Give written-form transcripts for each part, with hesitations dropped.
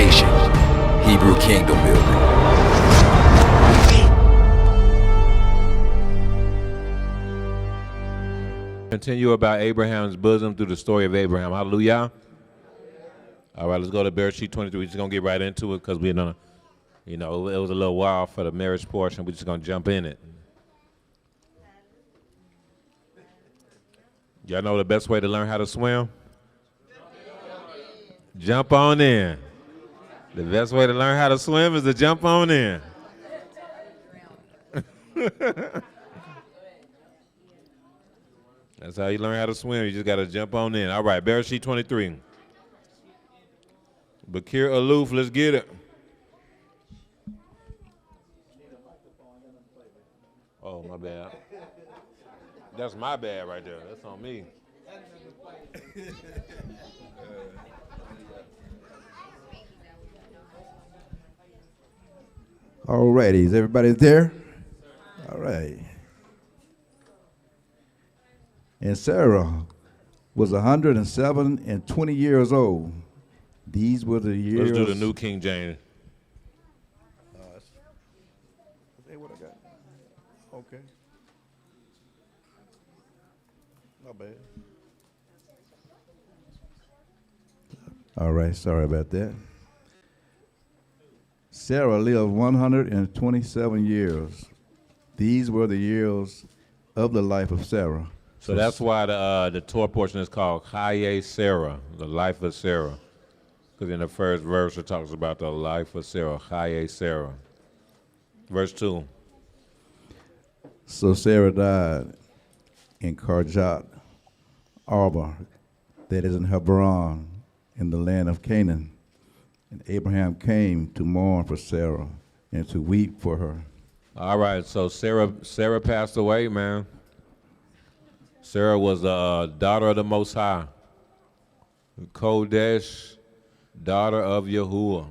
Nation, Hebrew Kingdom Building. Continue about Abraham's bosom through the story of Abraham. Hallelujah. All right, let's go to Bereshit 23. We're just going to get right into it because we're going to, it was a little while for the marriage portion. We're just going to jump in it. Y'all know the best way to learn how to swim? Jump on in. The best way to learn how to swim is to jump on in. That's how you learn how to swim. You just got to jump on in. All right, Bereshit 23. Bakir Aloof, let's get it. Oh, my bad. That's my bad right there. That's on me. All righty, is everybody there? All right. And Sarah was 107 and 20 years old. These were the years. Let's do the New King James. Hey, what I got? Okay. Not bad. All right, sorry about that. Sarah lived 127 years. These were the years of the life of Sarah. So that's why the Torah portion is called Chaye Sarah, the life of Sarah. Because in the first verse it talks about the life of Sarah, Chaye Sarah. Verse 2. So Sarah died in Karjat Arba, that is in Hebron, in the land of Canaan. And Abraham came to mourn for Sarah and to weep for her. All right, so Sarah passed away, man. Sarah was the daughter of the Most High. Kodesh, daughter of Yahuwah.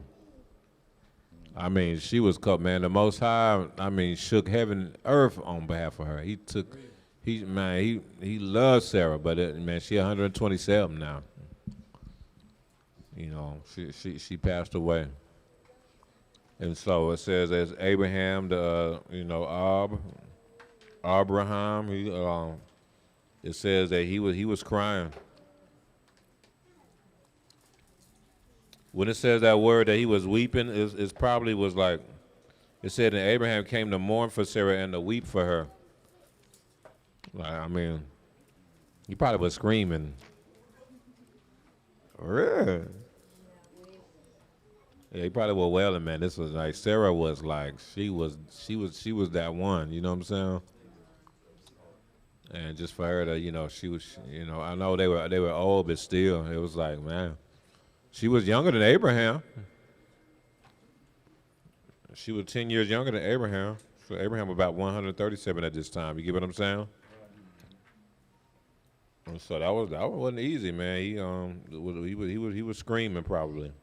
I mean, she was called, man, the Most High, shook heaven and earth on behalf of her. He loved Sarah, but she 127 now. She passed away. And so it says as Abraham, Abraham, it says that he was crying. When it says that word that he was weeping, it probably was like, it said that Abraham came to mourn for Sarah and to weep for her. He probably was screaming. Really? Yeah, he probably was wailing, man. This was like, Sarah was like, she was that one, you know what I'm saying? And just for her to, she was, I know they were old, but still, it was like, man, she was younger than Abraham. She was 10 years younger than Abraham. So Abraham was about 137 at this time. You get what I'm saying? And so that wasn't easy, man. He was screaming probably.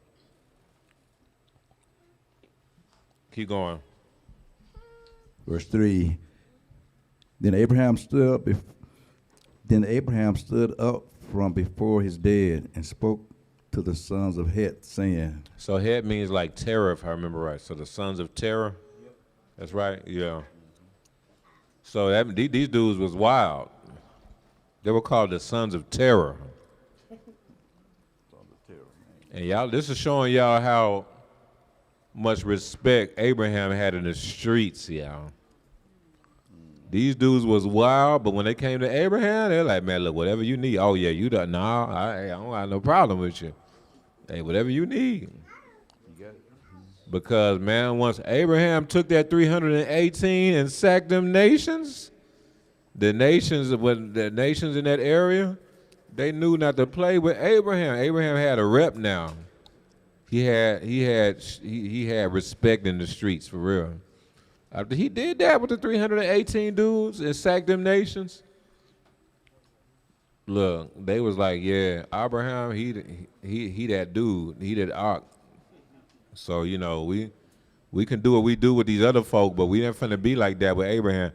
Keep going. Verse 3. Then Abraham stood up from before his dead and spoke to the sons of Het, saying. So Het means like terror, if I remember right. So the sons of terror. Yep. That's right. Yeah. So these dudes was wild. They were called the sons of terror. And y'all, this is showing y'all how much respect Abraham had in the streets, y'all. These dudes was wild, but when they came to Abraham, they're like, man, look, whatever you need. Oh, yeah, you done. No, I don't have no problem with you. Hey, whatever you need. You got it. Because, man, once Abraham took that 318 and sacked them nations, the nations in that area, they knew not to play with Abraham. Abraham had a rep now. He had respect in the streets, for real. After he did that with the 318 dudes and sacked them nations, look, they was like, yeah, Abraham, he that dude, he that ark. So, we can do what we do with these other folk, but we ain't finna be like that with Abraham.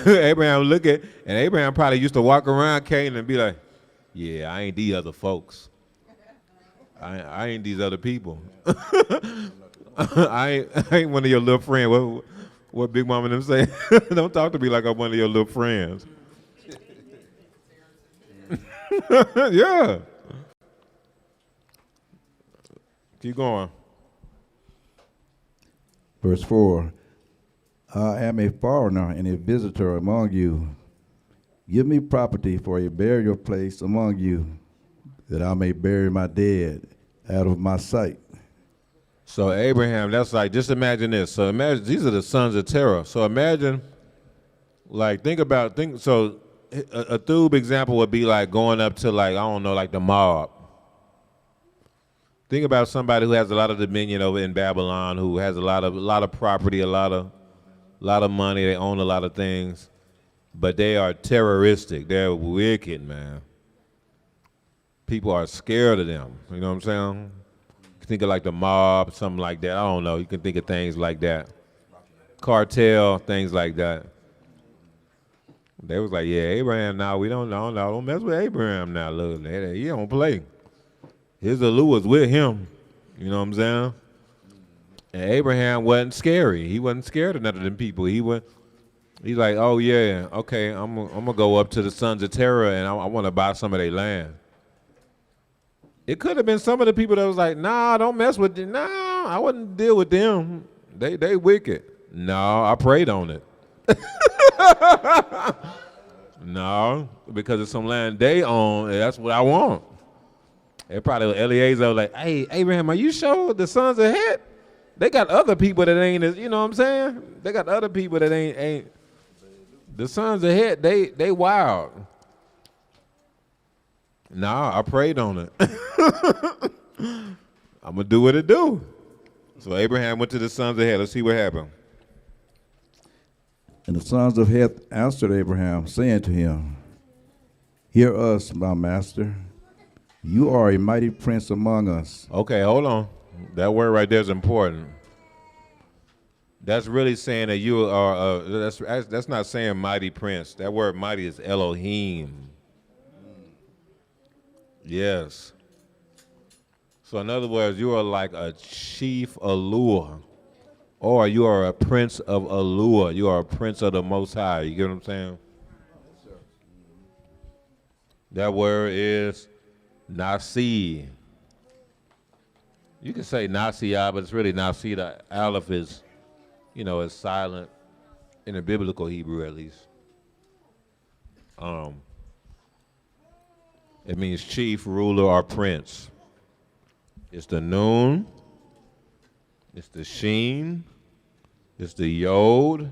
Abraham and Abraham probably used to walk around Canaan and be like, yeah, I ain't these other folks. I ain't these other people. I ain't one of your little friends. What Big Mama them say? Don't talk to me like I'm one of your little friends. Yeah. Keep going. Verse 4, I am a foreigner and a visitor among you. Give me property for a burial place among you, that I may bury my dead out of my sight. So Abraham, that's like, just imagine this. So imagine, these are the sons of Terah. So imagine, like, so a Thube example would be like going up to, like, I don't know, like the mob. Think about somebody who has a lot of dominion over in Babylon, who has a lot of property, a lot of money, they own a lot of things, but they are terroristic. They're wicked, man. People are scared of them. You know what I'm saying? Think of like the mob, something like that. I don't know. You can think of things like that. Cartel, things like that. They was like, yeah, Abraham, now we don't mess with Abraham now. Look, he don't play. His allure was with him. You know what I'm saying? And Abraham wasn't scary. He wasn't scared of none of them people. He's like, oh yeah, okay, I'm gonna go up to the sons of Terah and I want to buy some of their land. It could have been some of the people that was like, nah, don't mess with them. Nah, I wouldn't deal with them. They wicked. No, I prayed on it. No, because it's some land they own, and that's what I want. It probably Eliezer was like, hey, Abraham, are you sure the sons of Het? They got other people that ain't, you know what I'm saying? They got other people that ain't. The sons of Het, they wild. Nah, I prayed on it. I'm going to do what it do. So Abraham went to the sons of Het. Let's see what happened. And the sons of Heth answered Abraham, saying to him, hear us, my master. You are a mighty prince among us. Okay, hold on. That word right there is important. That's really saying that you are, that's not saying mighty prince. That word mighty is Elohim. Yes. So in other words, you are like a chief allure, or you are a prince of allure. You are a prince of the Most High. You get what I'm saying? That word is Nasi. You can say Nasiah, but it's really Nasi. The Aleph is, is silent in the biblical Hebrew at least. It means chief, ruler, or prince. It's the Nun, it's the Sheen, it's the Yod,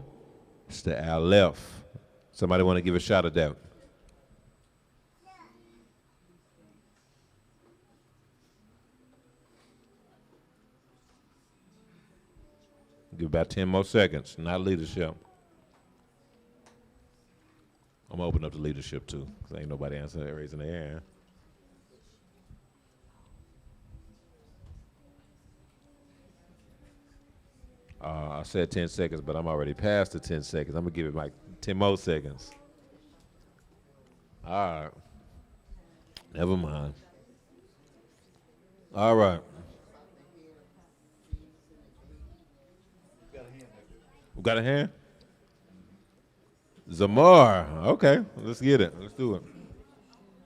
it's the Aleph. Somebody want to give a shot at that? Give about 10 more seconds, not leadership. I'm gonna open up the leadership too, because ain't nobody raising their hand. I said 10 seconds, but I'm already past the 10 seconds. I'm gonna give it like 10 more seconds. All right. Never mind. All right. We got a hand? Zamar. Okay, let's get it. Let's do it.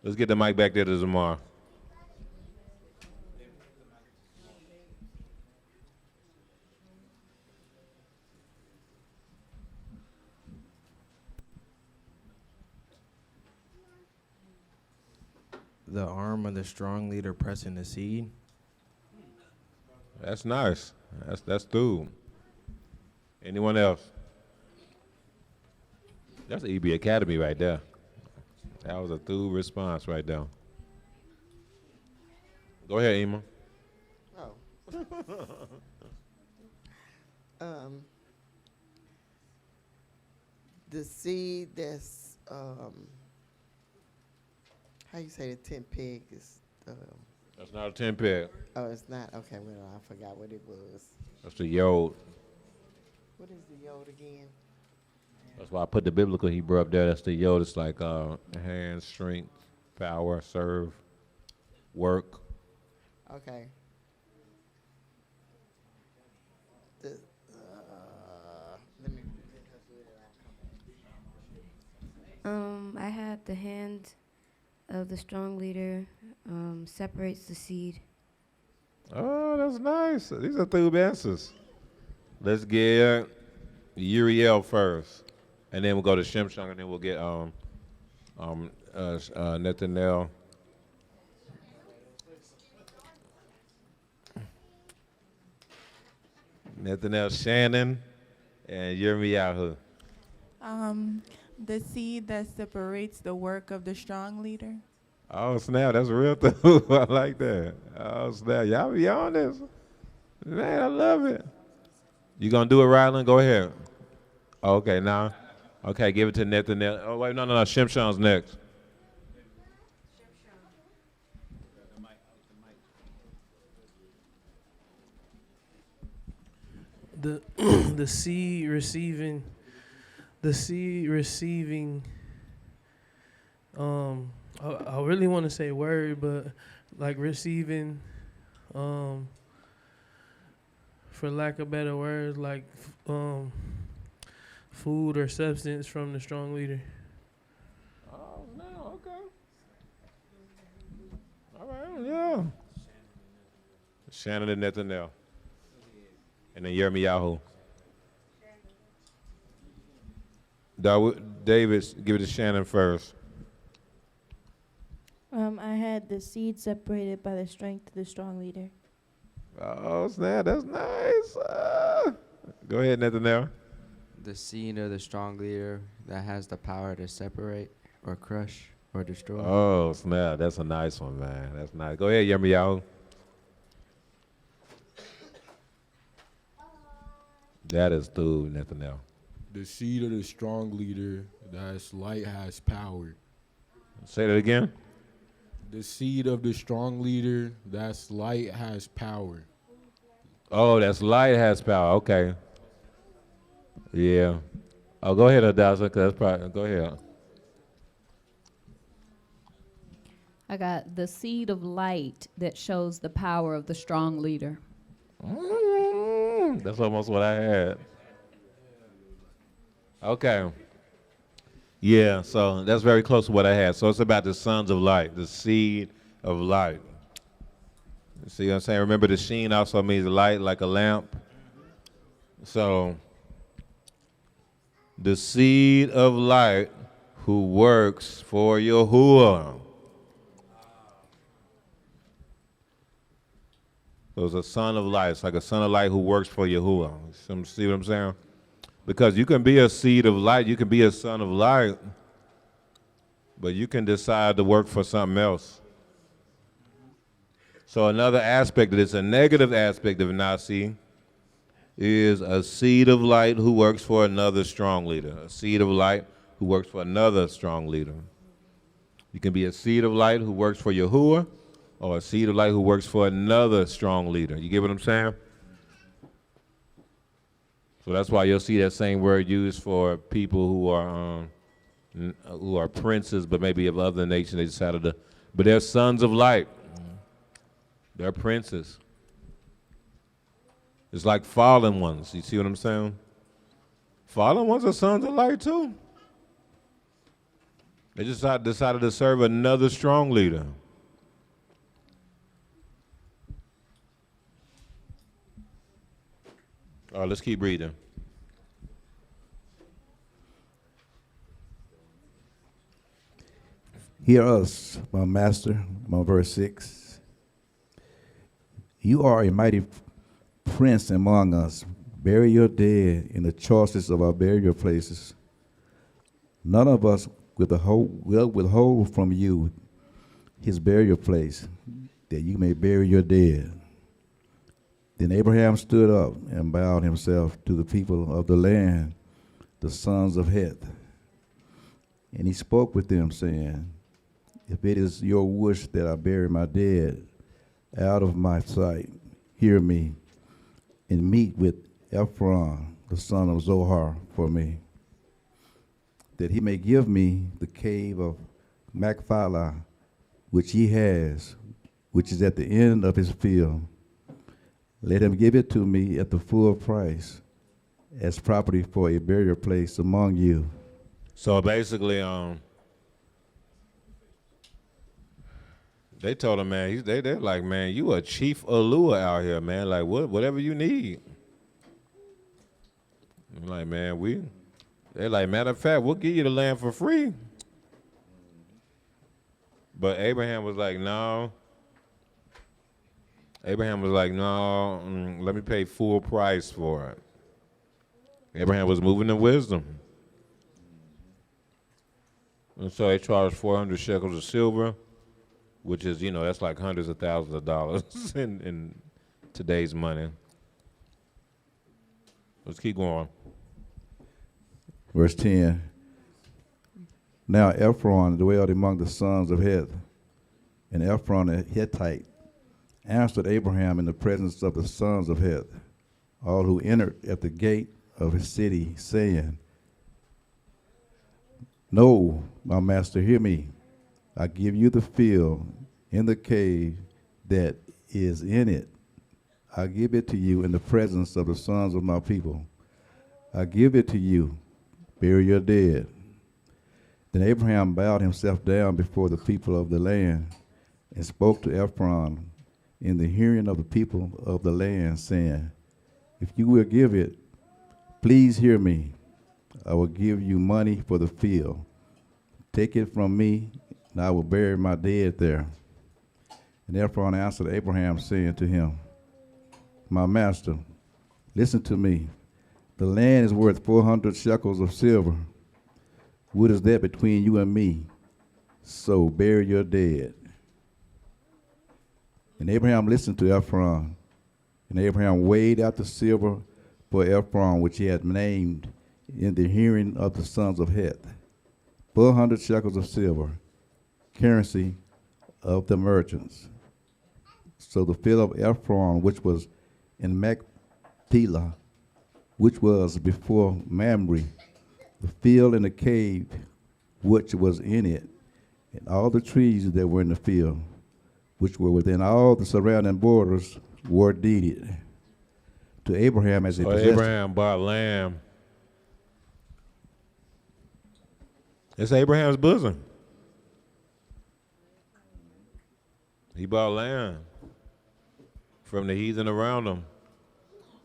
Let's get the mic back there to Zamar. The arm of the strong leader pressing the seed. That's nice. That's through. Anyone else? That's the EB Academy right there. That was a through response right there. Go ahead, Ema. Oh. The seed that's, how you say the tent peg is, That's not a 10 peg. oh, it's not? Okay, well, I forgot what it was. That's the Yod. What is the yod again? That's why I put the biblical Hebrew up there. That's the Yod. It's like hand, strength, power, serve, work. Okay. The, let me. I had the hand of the strong leader separates the seed. Oh, that's nice. These are three answers. Let's get Uriel first, and then we'll go to Shimshon, and then we'll get Nathaniel. Nathaniel Shannon and Yirmiyahu. The seed that separates the work of the strong leader. Oh snap, that's real too. I like that. Oh snap, y'all be on this. Man, I love it. You gonna do it, Rylan? Go ahead. Okay, now. Okay, give it to Nathaniel. Oh wait, no, Shimshon's next. The the seed receiving I really want to say word, but like receiving for lack of better words, like food or substance from the strong leader. Oh no, okay. All right, yeah. Shannon and Nathaniel. And then Yirmiyahu. David, give it to Shannon first. I had the seed separated by the strength of the strong leader. Oh snap, that's nice. Go ahead, Nathaniel. The seed of the strong leader that has the power to separate or crush or destroy. Oh snap, that's a nice one, man. That's nice. Go ahead, Yirmiyahu. That is through Nathaniel. The seed of the strong leader that's light has power. Say that again. The seed of the strong leader that's light has power. Oh, that's light has power. Okay. Yeah. Oh, go ahead, Adasa, because that's probably, go ahead. I got the seed of light that shows the power of the strong leader. That's almost what I had. Okay. Yeah, so that's very close to what I had. So it's about the sons of light, the seed of light. See what I'm saying? Remember, the sheen also means light, like a lamp. So the seed of light who works for Yahuwah. So it's a son of light. It's like a son of light who works for Yahuwah. See what I'm saying? Because you can be a seed of light, you can be a son of light, but you can decide to work for something else. So another aspect of this, a negative aspect of Nasi, is a seed of light who works for another strong leader. A seed of light who works for another strong leader. You can be a seed of light who works for Yahuwah, or a seed of light who works for another strong leader. You get what I'm saying? So that's why you'll see that same word used for people who are princes, but maybe of other nations. They decided to, but they're sons of light. They're princes. It's like fallen ones. You see what I'm saying? Fallen ones are sons of light too. They just decided to serve another strong leader. All right, let's keep reading. Hear us, my master, my verse 6. You are a mighty prince among us. Bury your dead in the choicest of our burial places. None of us will withhold from you his burial place, that you may bury your dead. Then Abraham stood up and bowed himself to the people of the land, the sons of Heth. And he spoke with them, saying, if it is your wish that I bury my dead out of my sight, hear me, and meet with Ephron, the son of Zohar, for me, that he may give me the cave of Machpelah, which he has, which is at the end of his field. Let him give it to me at the full price, as property for a burial place among you. So basically, they told him, man, they're like, man, you a chief Alua out here, man. Like, whatever you need. I'm like, man, they're like, matter of fact, we'll give you the land for free. But Abraham was like, no. Abraham was like, no, let me pay full price for it. Abraham was moving in wisdom. And so they charged 400 shekels of silver, which is, that's like hundreds of thousands of dollars in today's money. Let's keep going. Verse 10. Now Ephron dwelled among the sons of Heth, and Ephron the Hittite answered Abraham in the presence of the sons of Heth, all who entered at the gate of his city, saying, No, my master, hear me. I give you the field in the cave that is in it. I give it to you in the presence of the sons of my people. I give it to you. Bury your dead. Then Abraham bowed himself down before the people of the land and spoke to Ephron in the hearing of the people of the land, saying, If you will give it, please hear me. I will give you money for the field. Take it from me, and I will bury my dead there. And Ephron answered Abraham, saying to him, My master, listen to me. The land is worth 400 shekels of silver. What is that between you and me? So bury your dead. And Abraham listened to Ephron. And Abraham weighed out the silver for Ephron, which he had named in the hearing of the sons of Heth, 400 shekels of silver, currency of the merchants. So the field of Ephron, which was in Machpelah, which was before Mamre, the field and the cave which was in it, and all the trees that were in the field, which were within all the surrounding borders, were deeded to Abraham as a possession. Abraham bought land. It's Abraham's bosom. He bought land from the heathen around them.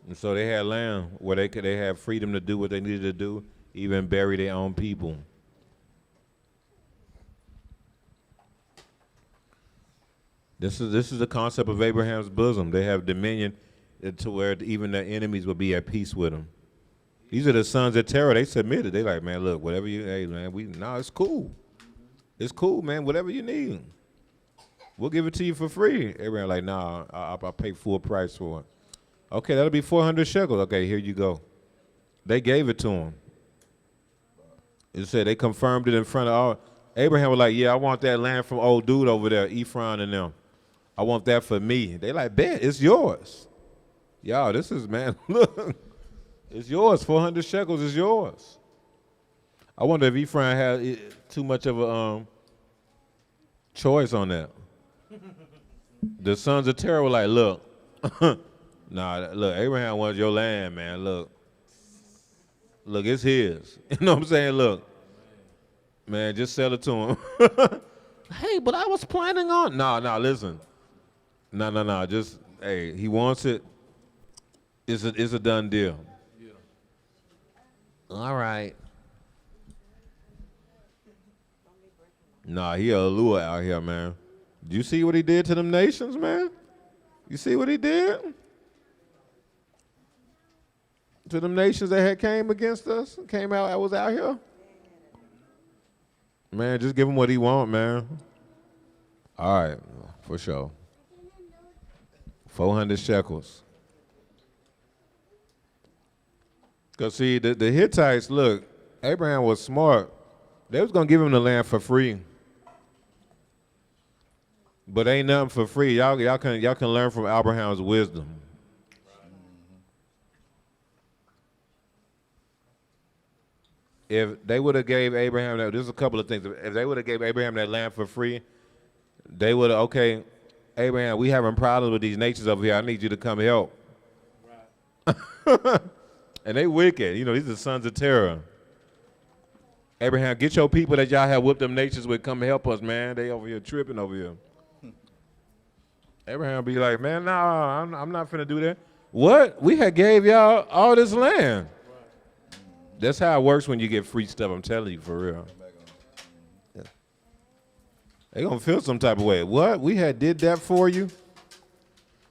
And so they had land where they had freedom to do what they needed to do, even bury their own people. This is the concept of Abraham's bosom. They have dominion to where even their enemies will be at peace with them. These are the sons of Terah. They submitted. They like, man, look, whatever you, hey, man, it's cool. It's cool, man, whatever you need. We'll give it to you for free. Abraham like, nah, I'll pay full price for it. Okay, that'll be 400 shekels. Okay, here you go. They gave it to him. It said they confirmed it in front of all. Abraham was like, yeah, I want that land from old dude over there, Ephron and them. I want that for me. They like, bet, it's yours. Y'all, this is, man, look. It's yours. 400 shekels is yours. I wonder if Ephraim had too much of a choice on that. The sons of Terah were like, look, look, Abraham wants your land, man. Look, it's his. You know what I'm saying? Look, man, just sell it to him. Hey, but I was planning on. No, listen. No, just, hey, he wants it. It's a done deal. All right. Nah, he a lure out here, man. Do you see what he did to them nations, man? You see what he did? To them nations that had came against us, I was out here. Man, just give him what he want, man. All right, for sure. 400 shekels. Because, see, the Hittites, look, Abraham was smart. They was going to give him the land for free. But ain't nothing for free. Y'all can learn from Abraham's wisdom. If they would have gave Abraham that, there's a couple of things. If they would have gave Abraham that land for free, they would have, okay, Abraham, we having problems with these nations over here. I need you to come help. And they wicked. You know, these are the sons of terror. Abraham, get your people that y'all have whipped them nations with, come help us, man. They over here tripping over here. Abraham be like, man, nah, I'm not finna do that. What? We had gave y'all all this land. That's how it works when you get free stuff, I'm telling you, for real. Yeah. They gonna feel some type of way. What? We had did that for you?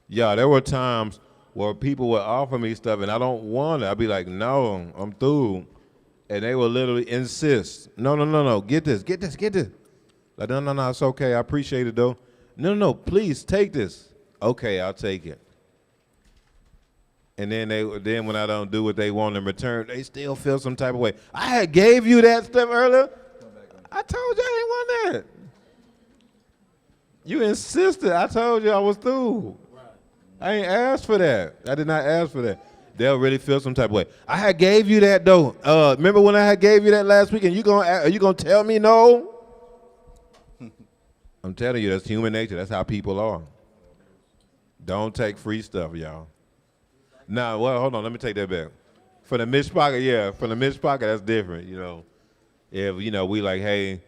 Yeah, there were times where people would offer me stuff and I don't want it. I'd be like, no, I'm through. And they would literally insist, no, get this. Like, no, it's okay, I appreciate it though. No, please take this. Okay, I'll take it. And then when I don't do what they want in return, they still feel some type of way. I had gave you that stuff earlier. I told you I didn't want that. You insisted. I told you I was through. I ain't asked for that. I did not ask for that. They'll really feel some type of way. I had gave you that though. Remember when I had gave you that last week and are you gonna tell me no? I'm telling you, that's human nature. That's how people are. Don't take free stuff, y'all. Now, well, hold on. Let me take that back. For the Machpelah, yeah. For the Machpelah, that's different, you know. If, you know, we like, hey,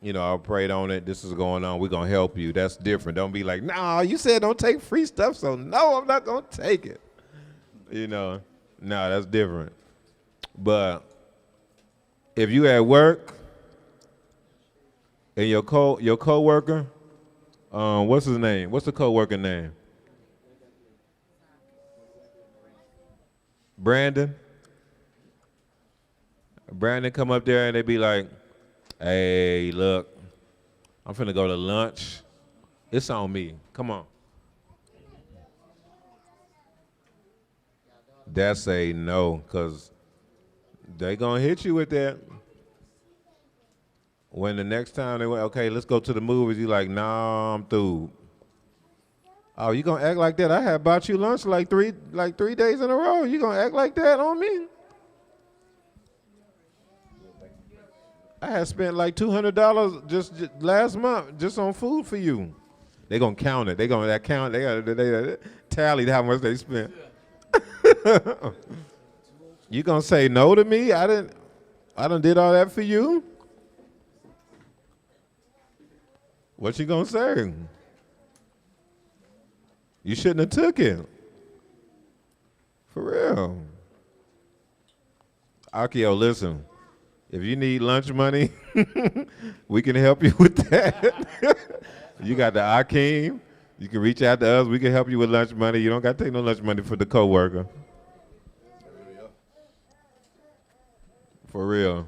you know, I prayed on it. This is going on. We're going to help you. That's different. Don't be like, no, you said don't take free stuff, so no, I'm not going to take it. You know, no, that's different. But if you at work and your coworker, what's his name? What's the coworker name? Brandon come up there and they be like, hey, look, I'm finna go to lunch. It's on me. Come on. That's a no, because they gonna hit you with that. When the next time they went, okay, let's go to the movies, you like, nah, I'm through. Oh, you gonna act like that? I had bought you lunch like three days in a row. You gonna act like that on me? I had spent like $200 just last month just on food for you. They gonna count it. They gotta tally how much they spent. You gonna say no to me? I done did all that for you. What you gonna say? You shouldn't have took it. For real. Akio, listen. If you need lunch money, we can help you with that. You got the Akeem. You can reach out to us. We can help you with lunch money. You don't got to take no lunch money for the coworker. For real.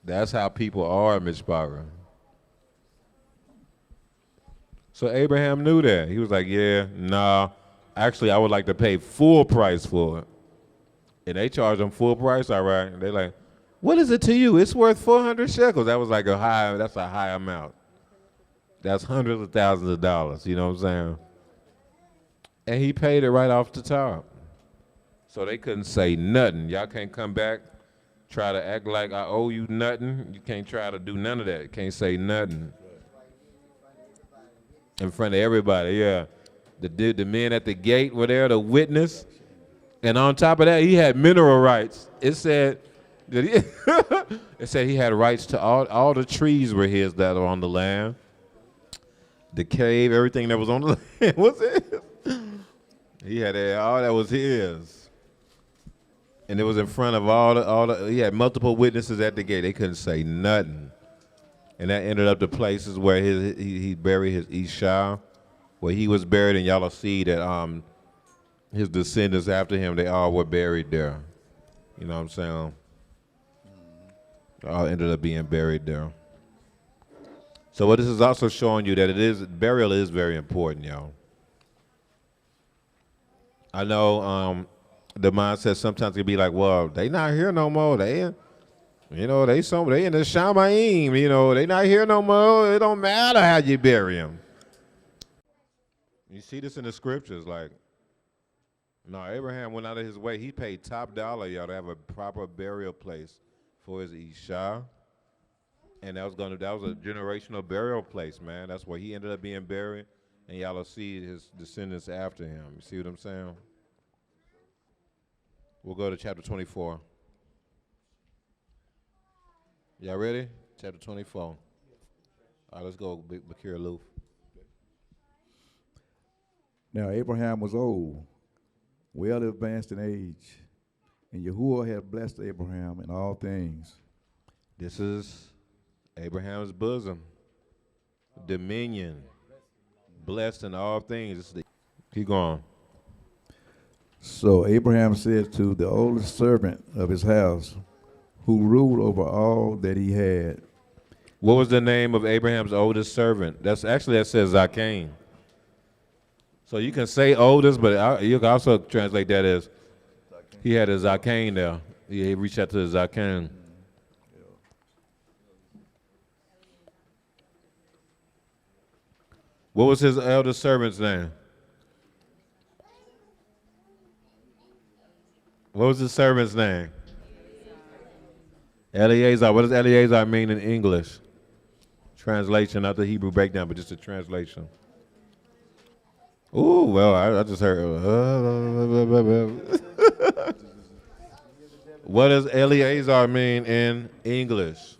That's how people are, Machpelah. So Abraham knew that. He was like, yeah, nah. Actually, I would like to pay full price for it. And they charge them full price, all right. And they like, what is it to you? It's worth 400 shekels. That was like that's a high amount. That's hundreds of thousands of dollars, you know what I'm saying? And he paid it right off the top. So they couldn't say nothing. Y'all can't come back, try to act like I owe you nothing. You can't try to do none of that. You can't say nothing. In front of everybody, yeah. The men at the gate were there to witness. And on top of that, he had mineral rights. It said he had rights to all the trees were his that are on the land. The cave, everything that was on the land was his. He had all that was his. And it was in front of all the he had multiple witnesses at the gate. They couldn't say nothing. And that ended up the places where he buried his Isha, where he was buried, and y'all will see that his descendants after him, they all were buried there. You know what I'm saying? They all ended up being buried there. So what this is also showing you that burial is very important, y'all. I know the mindset sometimes can be like, well, they not here no more. They in the Shamayim, you know, they not here no more. It don't matter how you bury them. You see this in the scriptures, like, no, Abraham went out of his way. He paid top dollar, y'all, to have a proper burial place for his Isha. And that was a generational burial place, man. That's where he ended up being buried, and y'all will see his descendants after him. You see what I'm saying? We'll go to chapter 24. Y'all ready? Chapter 24. All right, let's go, Bakir Loof. Now Abraham was old, well advanced in age, and Yahuwah had blessed Abraham in all things. This is Abraham's bosom, dominion, blessed in all things. Keep going. So Abraham said to the oldest servant of his house, who ruled over all that he had. What was the name of Abraham's oldest servant? That says Zachain. So you can say oldest, but you can also translate that as he had a Zachain there. He reached out to the Zachain. What was his eldest servant's name? What was his servant's name? Eleazar. What does Eleazar mean in English? Translation, not the Hebrew breakdown, but just a translation. Ooh, well, I just heard. What does Eleazar mean in English?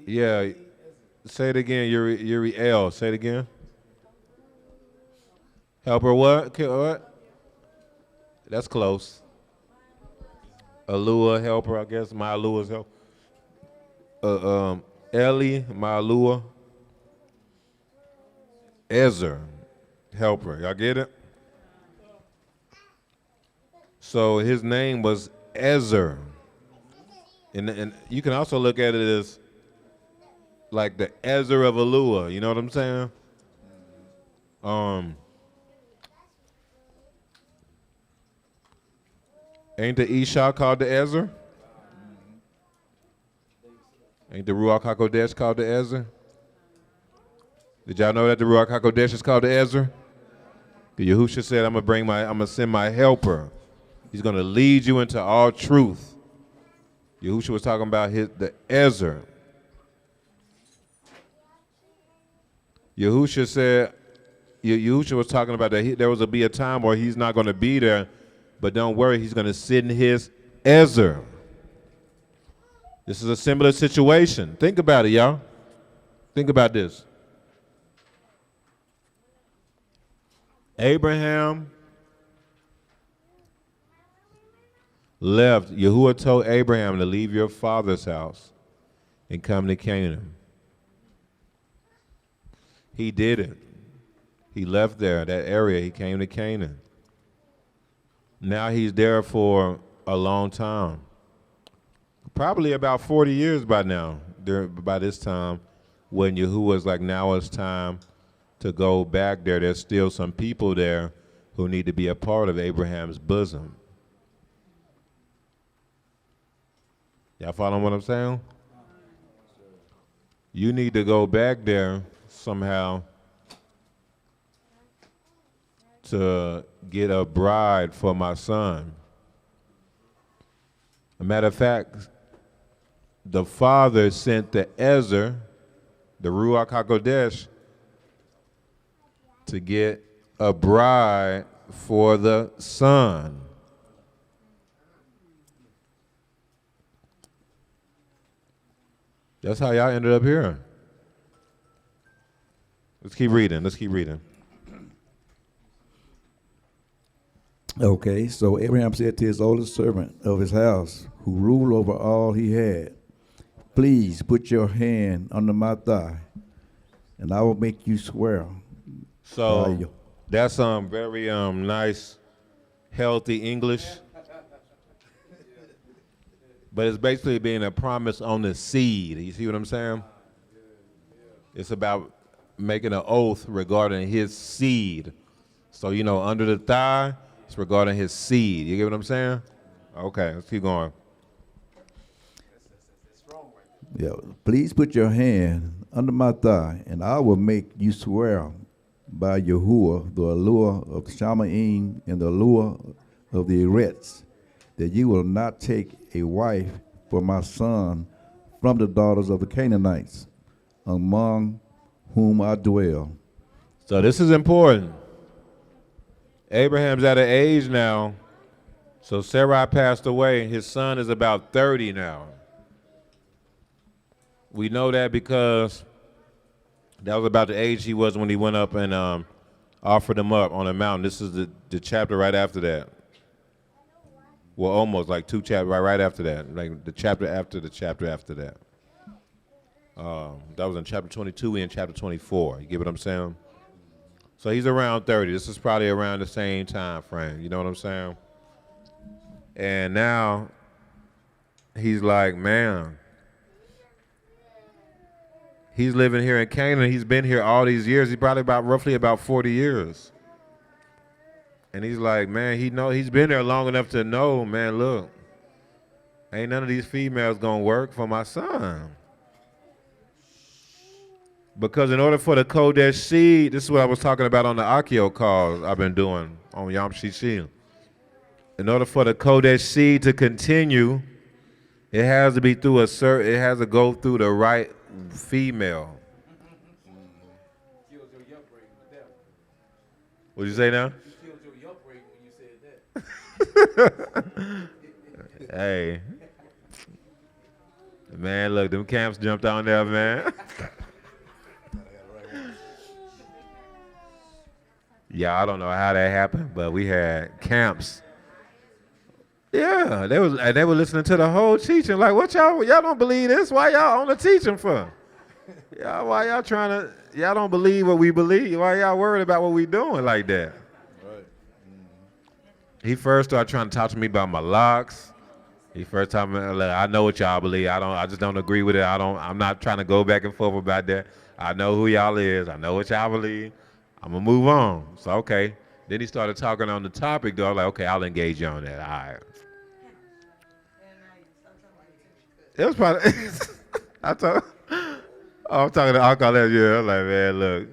Yeah, say it again, Uriel. Say it again. Helper what? What? That's close. Alua, helper, I guess. Ma'alua's helper. Eli, Ma'alua. Ezer, helper. Y'all get it? So his name was Ezer. And you can also look at it as like the Ezer of Alua. You know what I'm saying? Ain't the Isha called the Ezer? Ain't the Ruach HaKodesh called the Ezer? Did y'all know that the Ruach HaKodesh is called the Ezer? The Yahusha said, I'm gonna send my helper. He's gonna lead you into all truth. Yahusha was talking about the Ezer. Yahusha said, Yahusha was talking about that there was be a time where he's not gonna be there, but don't worry, he's gonna sit in his Ezer. This is a similar situation. Think about it, y'all. Think about this. Abraham left. Yahuwah told Abraham to leave your father's house and come to Canaan. He did it. He left there, that area. He came to Canaan. Now he's there for a long time. Probably about 40 years by now, by this time, when Yahuwah's like, now it's time to go back there. There's still some people there who need to be a part of Abraham's bosom. Y'all following what I'm saying? You need to go back there somehow to get a bride for my son. A matter of fact, the father sent the Ezer, the Ruach HaKodesh, to get a bride for the son. That's how y'all ended up here. Let's keep reading. Okay, so Abraham said to his oldest servant of his house, who ruled over all he had, please put your hand under my thigh, and I will make you swear. So that's very nice, healthy English. But it's basically being a promise on the seed. You see what I'm saying? It's about making an oath regarding his seed. So, under the thigh, it's regarding his seed. You get what I'm saying? Okay, let's keep going. Yeah, please put your hand under my thigh, and I will make you swear by Yahuwah, the allure of Shamaim and the allure of the Eretz, that you will not take a wife for my son from the daughters of the Canaanites, among whom I dwell. So this is important. Abraham's at an age now. So Sarai passed away. His son is about 30 now. We know that because that was about the age he was when he went up and offered him up on a mountain. This is the chapter right after that. Well, almost like two chapters right after that. Like the chapter after the chapter after that. That was in chapter 22 and chapter 24. You get what I'm saying? So he's around 30. This is probably around the same time frame. You know what I'm saying? And now he's like, man, he's living here in Canaan. He's been here all these years. He's probably roughly about 40 years. And he's like, man, he's been there long enough to know, man, look, ain't none of these females gonna work for my son. Because in order for the Kodesh seed, this is what I was talking about on the Akio calls I've been doing on Yom Shishi. In order for the Kodesh seed to continue, it has to be through it has to go through the right female. What'd you say now? Hey. Man, look, them camps jumped on there, man. Yeah, I don't know how that happened, but we had camps. Yeah, they were listening to the whole teaching. Like, what y'all don't believe this? Why y'all on the teaching for? Why y'all don't believe what we believe? Why y'all worried about what we doing like that? Right. He first started trying to talk to me about my locks. He first told me, look, I know what y'all believe. I just don't agree with it. I'm not trying to go back and forth about that. I know who y'all is. I know what y'all believe. I'm gonna move on. So okay. Then he started talking on the topic though. I was like, okay, I'll engage you on that. All right. It was probably I'm talking to Uncle last year. I was like, man, look.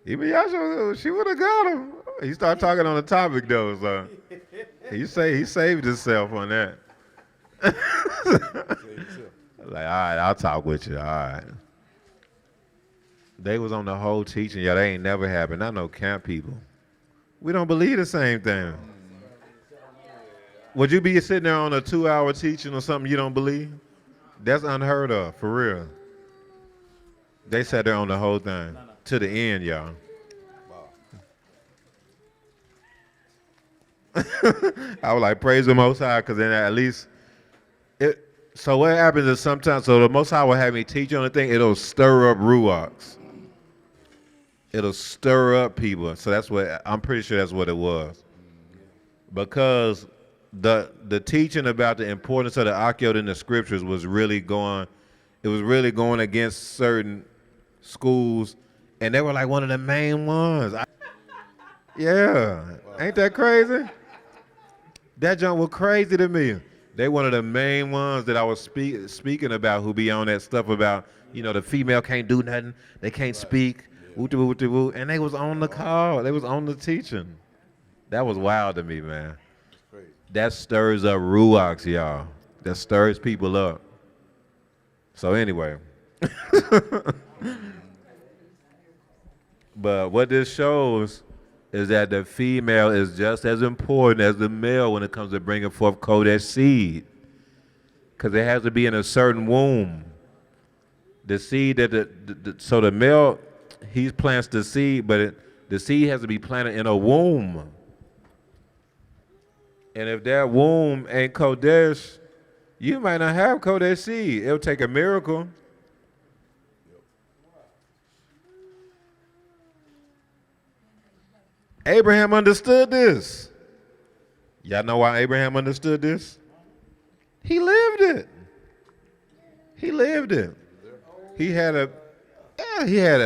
Even Yasha, she would have got him. He started talking on the topic though, so he saved himself on that. Like, all right, I'll talk with you. All right. They was on the whole teaching. Yeah, they ain't never happened. I know camp people. We don't believe the same thing. Would you be sitting there on a 2-hour teaching or something you don't believe? That's unheard of, for real. They sat there on the whole thing. To the end, y'all. I was like, praise the Most High, because then at least so what happens is sometimes, so the Most High will have me teach on the thing, it'll stir up ruachs. It'll stir up people. So I'm pretty sure that's what it was. Because the teaching about the importance of the Akiyot in the scriptures was really going against certain schools, and they were like one of the main ones. Yeah, ain't that crazy? That junk was crazy to me. They one of the main ones that I was speaking about who be on that stuff about, the female can't do nothing, they can't speak, and they was on the call, they was on the teaching. That was wild to me, man. That stirs up ruachs, y'all. That stirs people up. So anyway. But what this shows is that the female is just as important as the male when it comes to bringing forth Kodesh seed. Because it has to be in a certain womb. The seed that so the male, he plants the seed, but the seed has to be planted in a womb. And if that womb ain't Kodesh, you might not have Kodesh seed. It'll take a miracle. Abraham understood this. Y'all know why Abraham understood this? He lived it. He lived it. He had a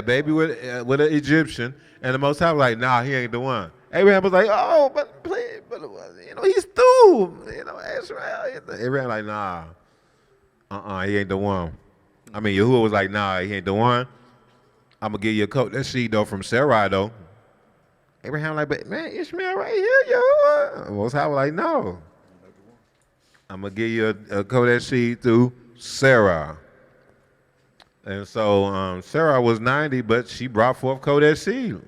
baby with an Egyptian, and the Most High was like, nah, he ain't the one. Abraham was like, oh, but please, he's through. Israel. Abraham like, nah, he ain't the one. I mean, Yahuwah was like, nah, he ain't the one. I'm gonna give you a coat. That seed though from Sarai though. Abraham like, but man, Ishmael right here, Yahuwah. Most High was like, no. I'm gonna give you a Kodesh seed through Sarah. And so Sarah was 90, but she brought forth Kodesh seed.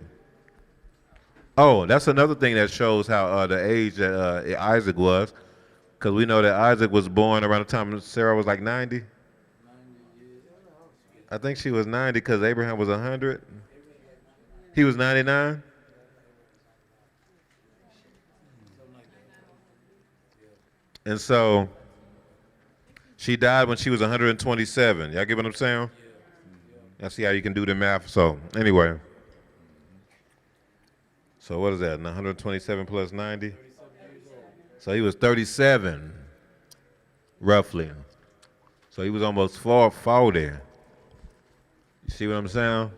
Oh, that's another thing that shows how the age that Isaac was, because we know that Isaac was born around the time Sarah was like 90. I think she was 90 because Abraham was 100. He was 99. And so she died when she was 127. Y'all get what I'm saying? Y'all see how you can do the math? So anyway. So what is that? 127 plus 90? So he was 37, roughly. So he was almost 40. You see what I'm saying?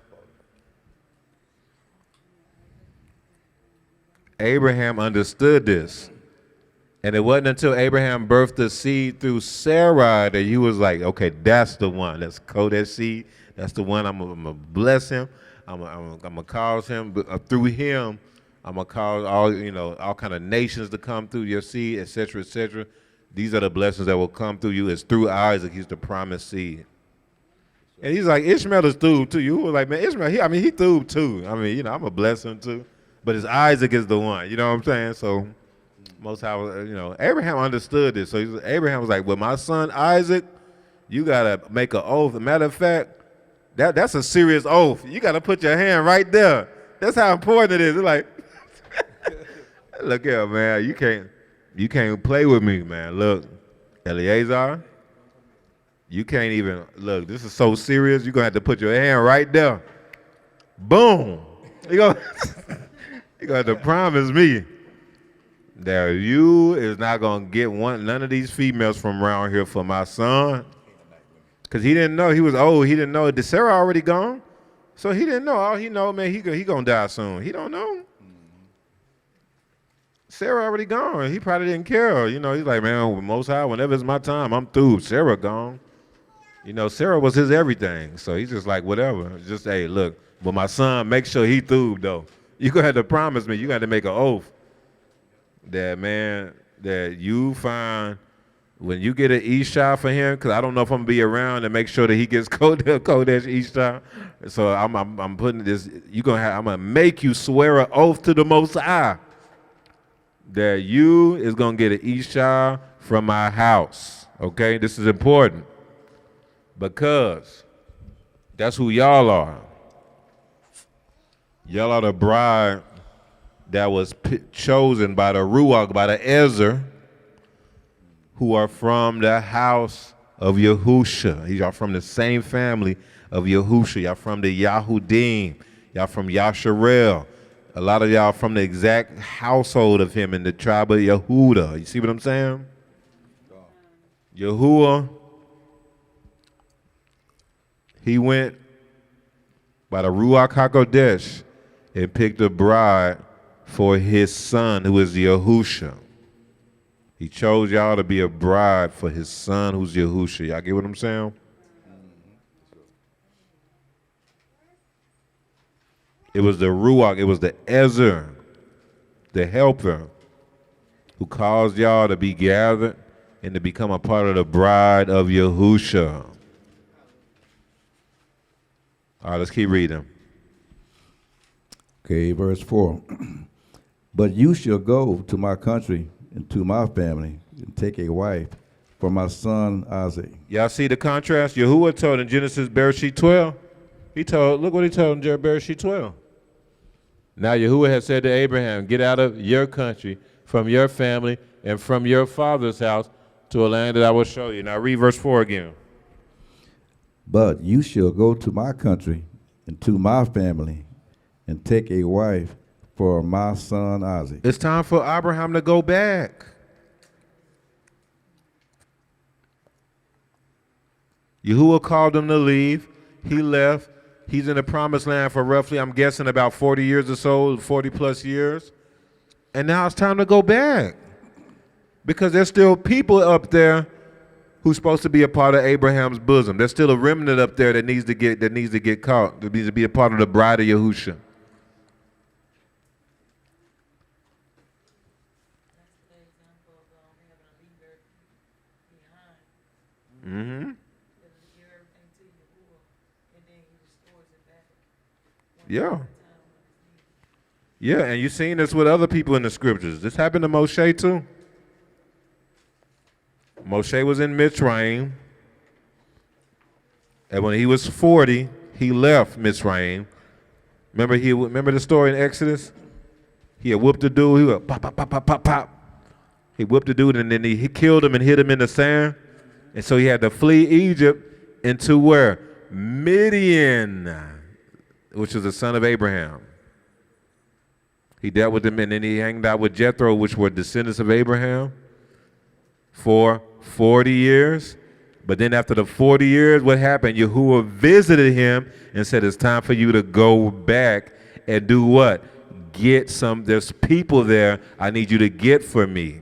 Abraham understood this. And it wasn't until Abraham birthed the seed through Sarah that he was like, okay, that's the one. That's Kodesh seed. That's the one. I'm going to bless him. I'm going to cause him, through him, I'm going to cause all kind of nations to come through your seed, et cetera, et cetera. These are the blessings that will come through you. It's through Isaac. He's the promised seed. And he's like, Ishmael is through too. You were like, man, Ishmael, he through too. I'm going to bless him too. But it's Isaac is the one. You know what I'm saying? So Most High, Abraham understood this. So Abraham was like, well, my son Isaac, you got to make an oath. As a matter of fact, that's a serious oath. You got to put your hand right there. That's how important it is. It's like, look here, man, you can't play with me, man. Look, Eleazar, you can't even, look, this is so serious, you're going to have to put your hand right there. Boom. You're going to have to promise me that you is not going to get none of these females from around here for my son. Because he didn't know. He was old. He didn't know. Did Sarah already gone? So he didn't know. All he know, man, he going to die soon. He don't know. Sarah already gone. He probably didn't care. He's like, man, Most High, whenever it's my time, I'm through. Sarah gone. Sarah was his everything. So he's just like, whatever. Just, hey, look, but my son, make sure he through, though. You're going to have to promise me. You got to make an oath that, man, that you find when you get an Isha for him, because I don't know if I'm going to be around to make sure that he gets Kodesh Isha. So I'm putting this, I'm going to make you swear an oath to the Most High that you is going to get an Isha from my house. Okay? This is important because that's who y'all are. Y'all are the bride that was chosen by the Ruach, by the Ezer, who are from the house of Yahusha. Y'all from the same family of Yahusha. Y'all from the Yahudim. Y'all from Yasharel. A lot of y'all from the exact household of him in the tribe of Yehuda. You see what I'm saying? Yahuwah, he went by the Ruach HaKodesh and picked a bride for his son, who is Yahusha. He chose y'all to be a bride for his son, who's Yahusha. Y'all get what I'm saying? It was the Ruach, it was the Ezer, the helper, who caused y'all to be gathered and to become a part of the bride of Yahusha. All right, let's keep reading. Okay, verse 4. But you shall go to my country and to my family and take a wife for my son Isaac. Y'all see the contrast? Yahuwah told in Genesis Bereshit 12. Look what he told in Bereshit 12. Now Yahuwah has said to Abraham, get out of your country, from your family, and from your father's house to a land that I will show you. Now read verse 4 again. But you shall go to my country and to my family and take a wife for my son Isaac. It's time for Abraham to go back. Yahuwah called him to leave. He left. He's in the promised land for roughly, I'm guessing, about 40 years or so, 40 plus years. And now it's time to go back. Because there's still people up there who's supposed to be a part of Abraham's bosom. There's still a remnant up there that needs to get caught, that needs to be a part of the bride of Yahusha. Yeah. Yeah, and you've seen this with other people in the scriptures. This happened to Moshe too. Moshe was in Mitzrayim, and when he was 40, he left Mitzrayim. Remember the story in Exodus? He had whooped the dude. He went pop, pop, pop, pop, pop, pop. He whooped the dude, and then he killed him and hit him in the sand. And so he had to flee Egypt into where? Midian, which was the son of Abraham. He dealt with him, and then he hanged out with Jethro, which were descendants of Abraham, for 40 years. But then after the 40 years, what happened? Yahuwah visited him and said, it's time for you to go back and do what? There's people there I need you to get for me.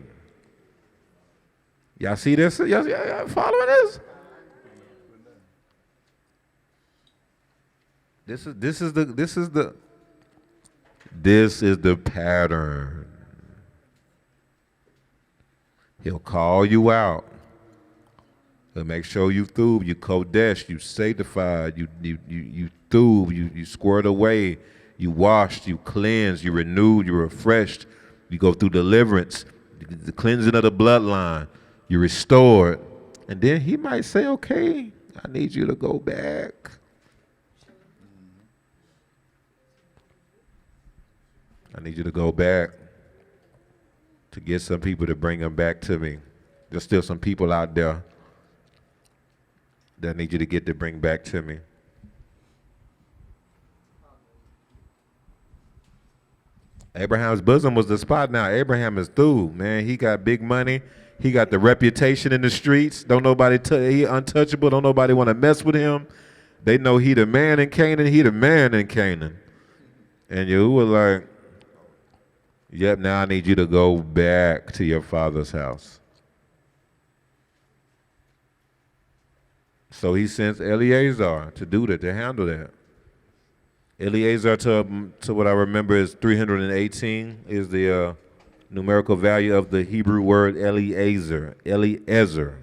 Y'all see this? Y'all following this? This is the pattern. He'll call you out. He'll make sure you through, you kodesh, you sanctified, you through, you squared away, you washed, you cleansed, you renewed, you refreshed, you go through deliverance, the cleansing of the bloodline, you restored. And then he might say, okay, I need you to go back. I need you to go back to get some people to bring them back to me. There's still some people out there that I need you to get to bring back to me. Abraham's bosom was the spot now. Abraham is through, man. He got big money. He got the reputation in the streets. Don't nobody he untouchable. Don't nobody want to mess with him. They know he the man in Canaan. He the man in Canaan. And you were like, yep, now I need you to go back to your father's house. So he sends Eleazar to do that, to handle that. Eleazar, to what I remember, is 318, is the numerical value of the Hebrew word Eliezer. Eliezer.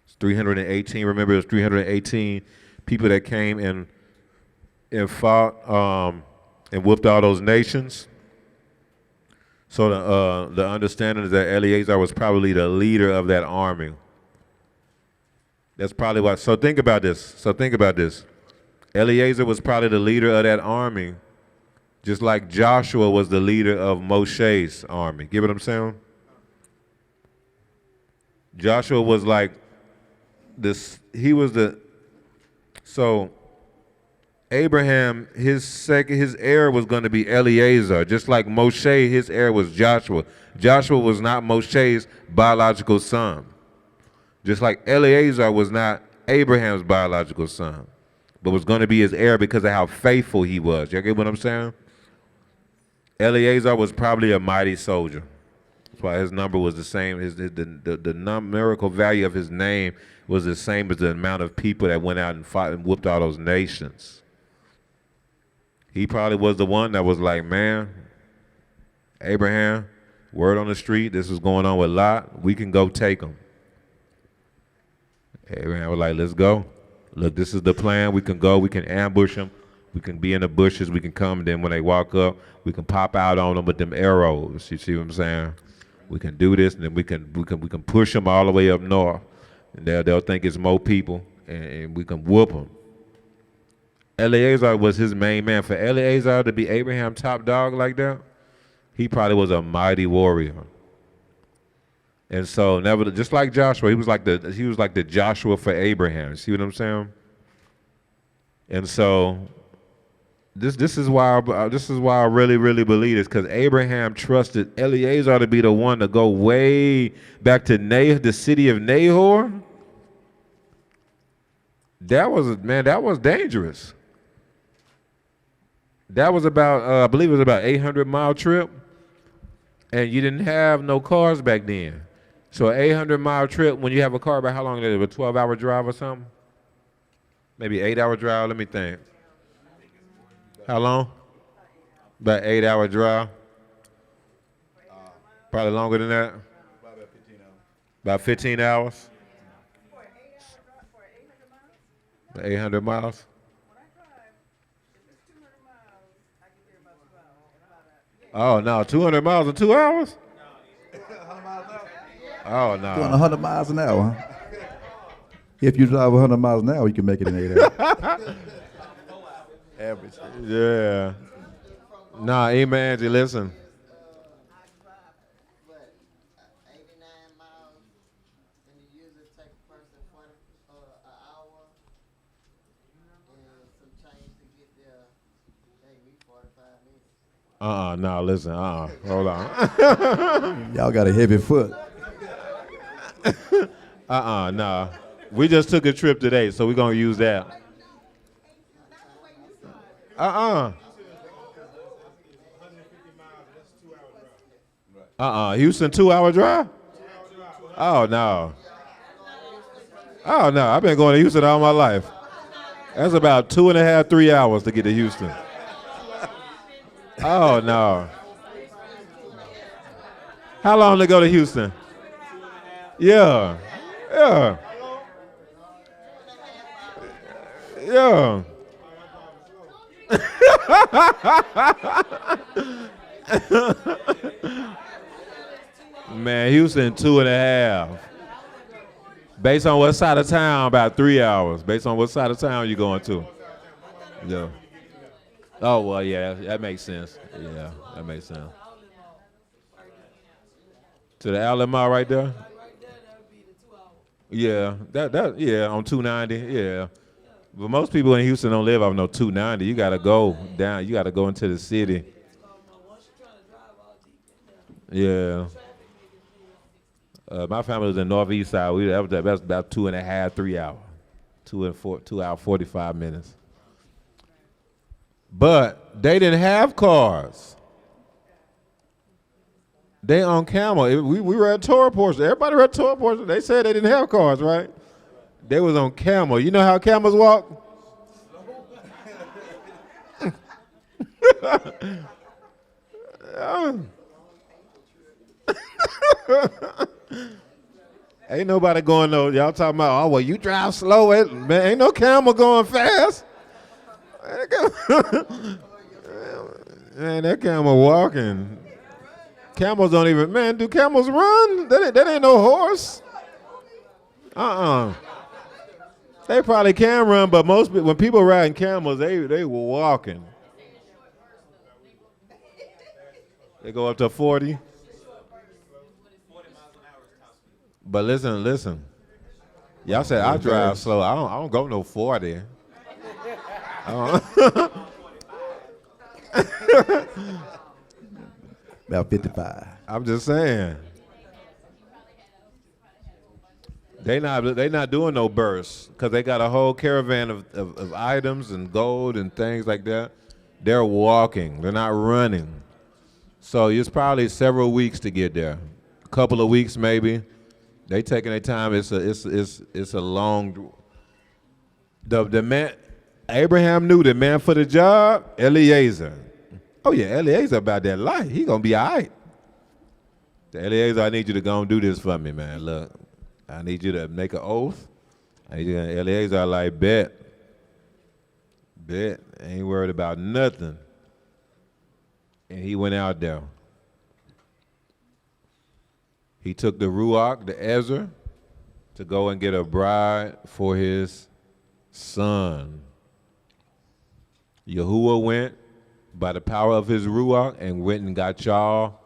It's 318. Remember, it was 318 people that came and fought and whooped all those nations. So the understanding is that Eleazar was probably the leader of that army. That's probably why. So think about this. Eleazar was probably the leader of that army, just like Joshua was the leader of Moshe's army. Get what I'm saying? Joshua was like this. He was so Abraham, his heir was going to be Eleazar, just like Moshe, his heir was Joshua. Joshua was not Moshe's biological son. Just like Eleazar was not Abraham's biological son, but was going to be his heir because of how faithful he was. You get what I'm saying? Eleazar was probably a mighty soldier. That's why his number was the same. The numerical value of his name was the same as the amount of people that went out and fought and whooped all those nations. He probably was the one that was like, man, Abraham, word on the street, this is going on with Lot. We can go take him. Abraham was like, let's go. Look, this is the plan. We can go. We can ambush them. We can be in the bushes. We can come. And then when they walk up, we can pop out on them with them arrows. You see what I'm saying? We can do this, and then we can push them all the way up north. And they'll think it's more people, and we can whoop them. Eleazar was his main man. For Eleazar to be Abraham's top dog like that, he probably was a mighty warrior. And so, just like Joshua, he was like the Joshua for Abraham. See what I'm saying? And so, this is why I really, really believe this, because Abraham trusted Eleazar to be the one to go way back to the city of Nahor. That was dangerous. That was about, I believe it was about 800-mile trip, and you didn't have no cars back then. So an 800-mile trip, when you have a car, about how long is it? A 12-hour drive or something? Maybe 8-hour drive, let me think. How long? About 8-hour drive? Probably longer than that? About 15 hours? 800 miles? Oh, no, 200 miles in 2 hours? Oh, no. Doing 100 miles an hour. If you drive 100 miles an hour, you can make it in 8 hours. Average. Yeah. Nah, amen, Angie, listen. No, listen, hold on. Y'all got a heavy foot. No. We just took a trip today, so we're going to use that. Houston 2-hour drive? Oh, no. Oh, no, I've been going to Houston all my life. That's about 2.5, 3 hours to get to Houston. Oh, no. How long to go to Houston? Yeah. Yeah. Yeah. Man, Houston 2.5. Based on what side of town, about 3 hours. Based on what side of town you going to. Yeah. Oh, well, yeah, that makes sense. Yeah, that makes sense. To the outlet mall right there? Yeah, yeah, on 290, yeah. But most people in Houston don't live off no 290. You gotta go down, you gotta go into the city. Yeah. My family was in northeast side. That was about 2.5, 3 hours. 2 hour 45 minutes. But they didn't have cars. They on camel. We were at tour portion. Everybody were at tour portion. They said they didn't have cars, right? They was on camel. You know how camels walk? Ain't nobody going no. Y'all talking about? Oh well, you drive slow. Man, ain't no camel going fast. Man, that camel walking. Camels don't even, man, do camels run? That ain't no horse. They probably can run, but when people riding camels, they were walking. They go up to 40. But listen. Y'all said I drive slow. I don't go no 40. About 55. I'm just saying. They not doing no bursts because they got a whole caravan of items and gold and things like that. They're walking. They're not running. So it's probably several weeks to get there. A couple of weeks maybe. They taking their time. It's a long. The man, Abraham knew the man for the job, Eliezer. Oh yeah, Eliezer about that life. He gonna be all right. Eliezer, I need you to go and do this for me, man. Look, I need you to make an oath. Eliezer like, bet. Ain't worried about nothing. And he went out there. He took the Ruach, the Ezra, to go and get a bride for his son. Yahuwah went by the power of his Ruach and went and got y'all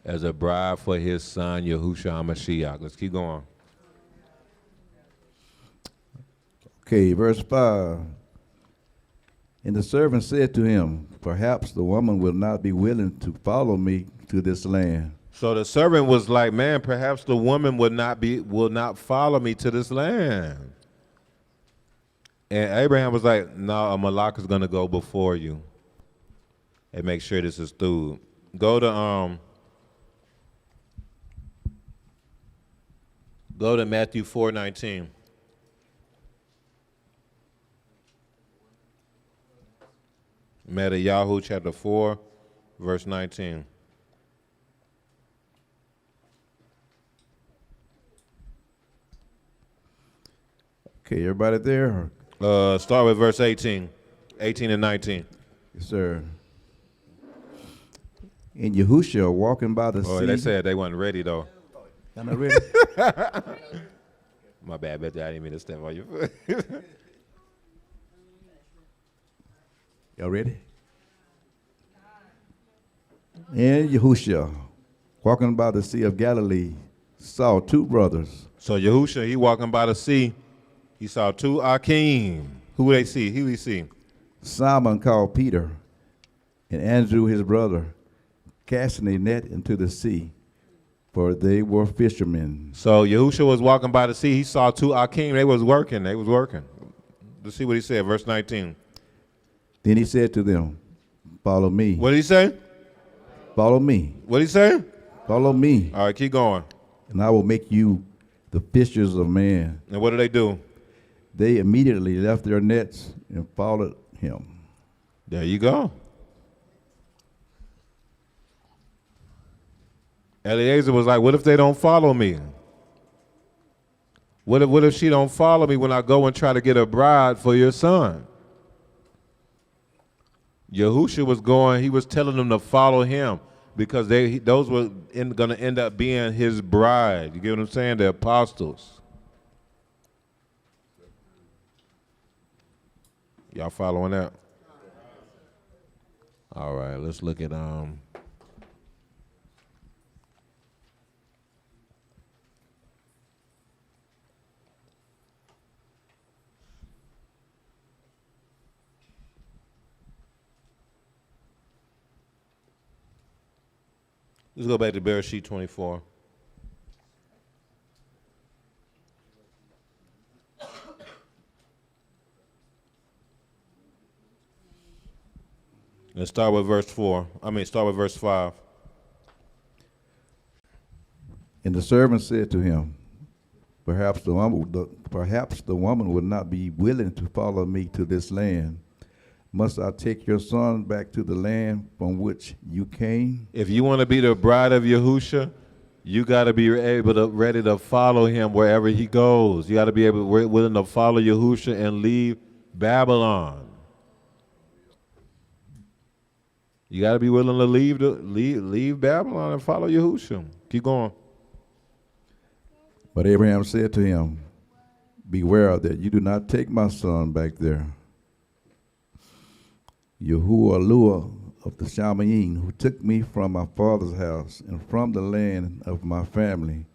as a bride for his son, Yahushua HaMashiach. Let's keep going. Okay, verse 5. And the servant said to him, perhaps the woman will not be willing to follow me to this land. So the servant was like, man, perhaps the woman will not follow me to this land. And Abraham was like, no, a malak is going to go before you and make sure this is through. Go to Matthew 4:19. Yahoo chapter 4, verse 19. Okay, everybody there? Start with verse 18 and 19. Yes, sir. And Yahushua walking by the Boy, sea. they said they wasn't ready though. Y'all not ready? My bad, Betty. I didn't mean to step on your foot. Y'all ready? And Yahushua, walking by the Sea of Galilee, saw two brothers. So Yahushua, he walking by the sea. He saw two Akim. Who they see? Who he see? Simon called Peter, and Andrew his brother, casting a net into the sea, for they were fishermen. So Yahushua was walking by the sea. He saw two Akim. They was working. Let's see what he said, verse 19. Then he said to them, follow me. What did he say? Follow me. What did he say? Follow me. All right, keep going. And I will make you the fishers of men. And what did they do? They immediately left their nets and followed him. There you go. Eliezer was like, what if they don't follow me? What if she don't follow me when I go and try to get a bride for your son? Yahushua was going, he was telling them to follow him because those were going to end up being his bride. You get what I'm saying? The apostles. Y'all following that? All right, let's look at let's go back to Bereshit 24. Let's start with verse 5. And the servant said to him, perhaps the woman would not be willing to follow me to this land. Must I take your son back to the land from which you came? If you want to be the bride of Yahushua, you got to be ready to follow him wherever he goes. You got to be willing to follow Yahushua and leave Babylon. You got to be willing to leave Babylon and follow Yahushua. Keep going. But Abraham said to him, beware that you do not take my son back there. Yahuwah of the Shamayim, who took me from my father's house and from the land of my family,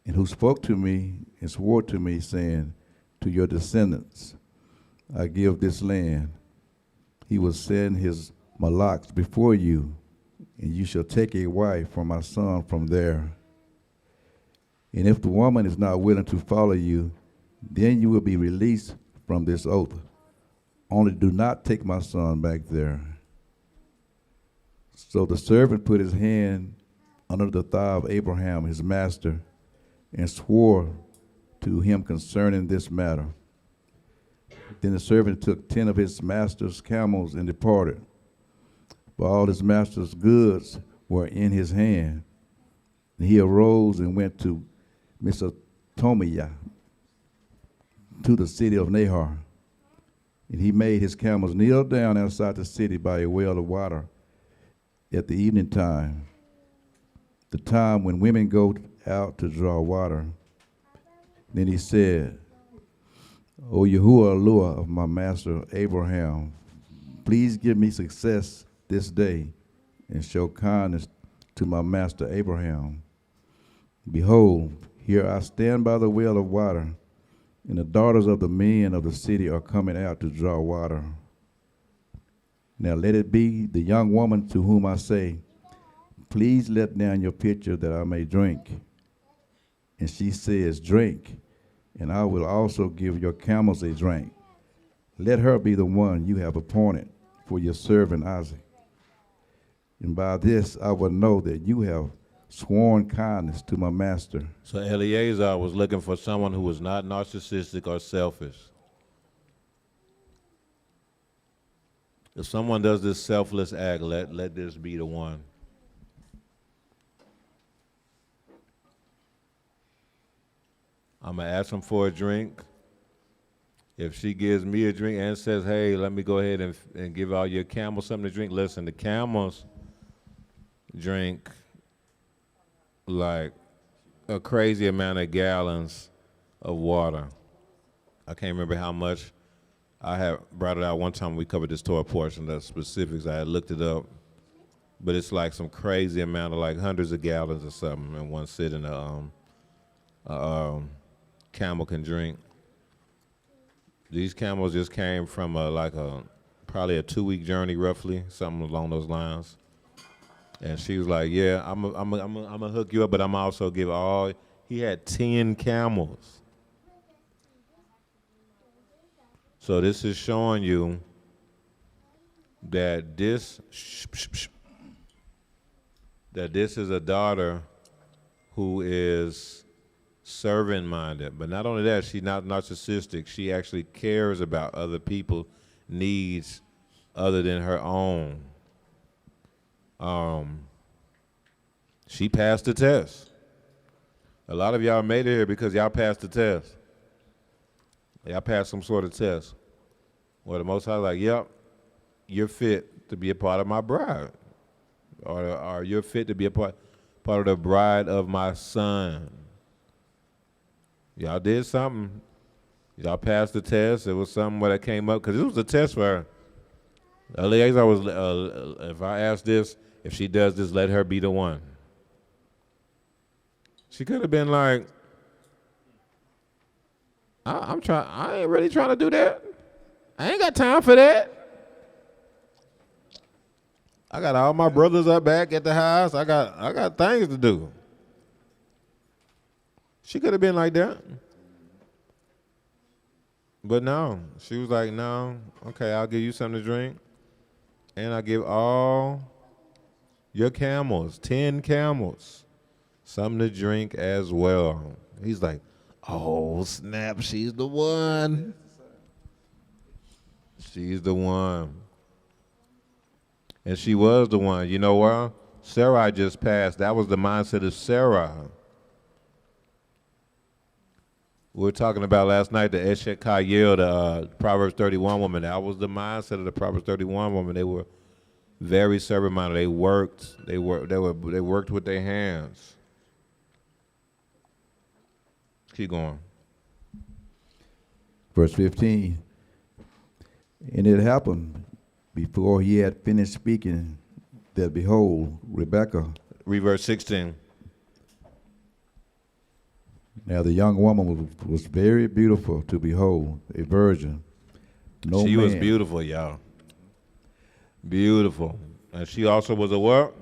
and who spoke to me and swore to me, saying, to your descendants I give this land. He will send his Malaks before you, and you shall take a wife for my son from there. And if the woman is not willing to follow you, then you will be released from this oath. Only do not take my son back there. So the servant put his hand under the thigh of Abraham, his master, and swore to him concerning this matter. Then the servant took 10 of his master's camels and departed. For all his master's goods were in his hand. And he arose and went to Mesopotamia, to the city of Nahor. And he made his camels kneel down outside the city by a well of water at the evening time, the time when women go out to draw water. Then he said, O Yahuwah of my master Abraham, please give me success this day and show kindness to my master Abraham. Behold, here I stand by the well of water, and the daughters of the men of the city are coming out to draw water. Now let it be the young woman to whom I say, please let down your pitcher that I may drink. And she says, drink, and I will also give your camels a drink. Let her be the one you have appointed for your servant Isaac. And by this I will know that you have sworn kindness to my master. So Eliezer was looking for someone who was not narcissistic or selfish. If someone does this selfless act, let this be the one. I'm going to ask him for a drink. If she gives me a drink and says, hey, let me go ahead and give all your camels something to drink, listen, the camels drink like a crazy amount of gallons of water. I can't remember how much. I had brought it out one time when we covered this Torah portion, the specifics. I had looked it up. But it's like some crazy amount of like hundreds of gallons or something in one sitting a camel can drink. These camels just came from probably a 2-week journey roughly, something along those lines. And she was like, yeah, I'm gonna hook you up, but I'm also give all, he had 10 camels. So this is showing you that this is a daughter who is servant-minded. But not only that, she's not narcissistic. She actually cares about other people's needs other than her own. She passed the test. A lot of y'all made it here because y'all passed the test. Y'all passed some sort of test. Well, the Most High like, yep, you're fit to be a part of my bride. Or you're fit to be a part of the bride of my son. Y'all did something. Y'all passed the test. It was something where that came up, because it was a test for her. Eleazar was, if I ask this, if she does this, let her be the one. She could have been like, I ain't really trying to do that. I ain't got time for that. I got all my brothers up back at the house. I got things to do. She could have been like that. But no, she was like, no, okay, I'll give you something to drink. And I'll give all your camels, 10 camels, something to drink as well. He's like, oh, snap, she's the one. She's the one. And she was the one. You know what? Sarai just passed. That was the mindset of Sarah. We were talking about last night the Eshet Kayel, the Proverbs 31 woman. That was the mindset of the Proverbs 31 woman. They were very servant-minded. They worked. They worked with their hands. Keep going. Verse 15. And it happened before he had finished speaking that, behold, Rebekah. Read verse 16. Now the young woman was very beautiful to behold, a virgin. She was beautiful, y'all. Beautiful. And she also was a what?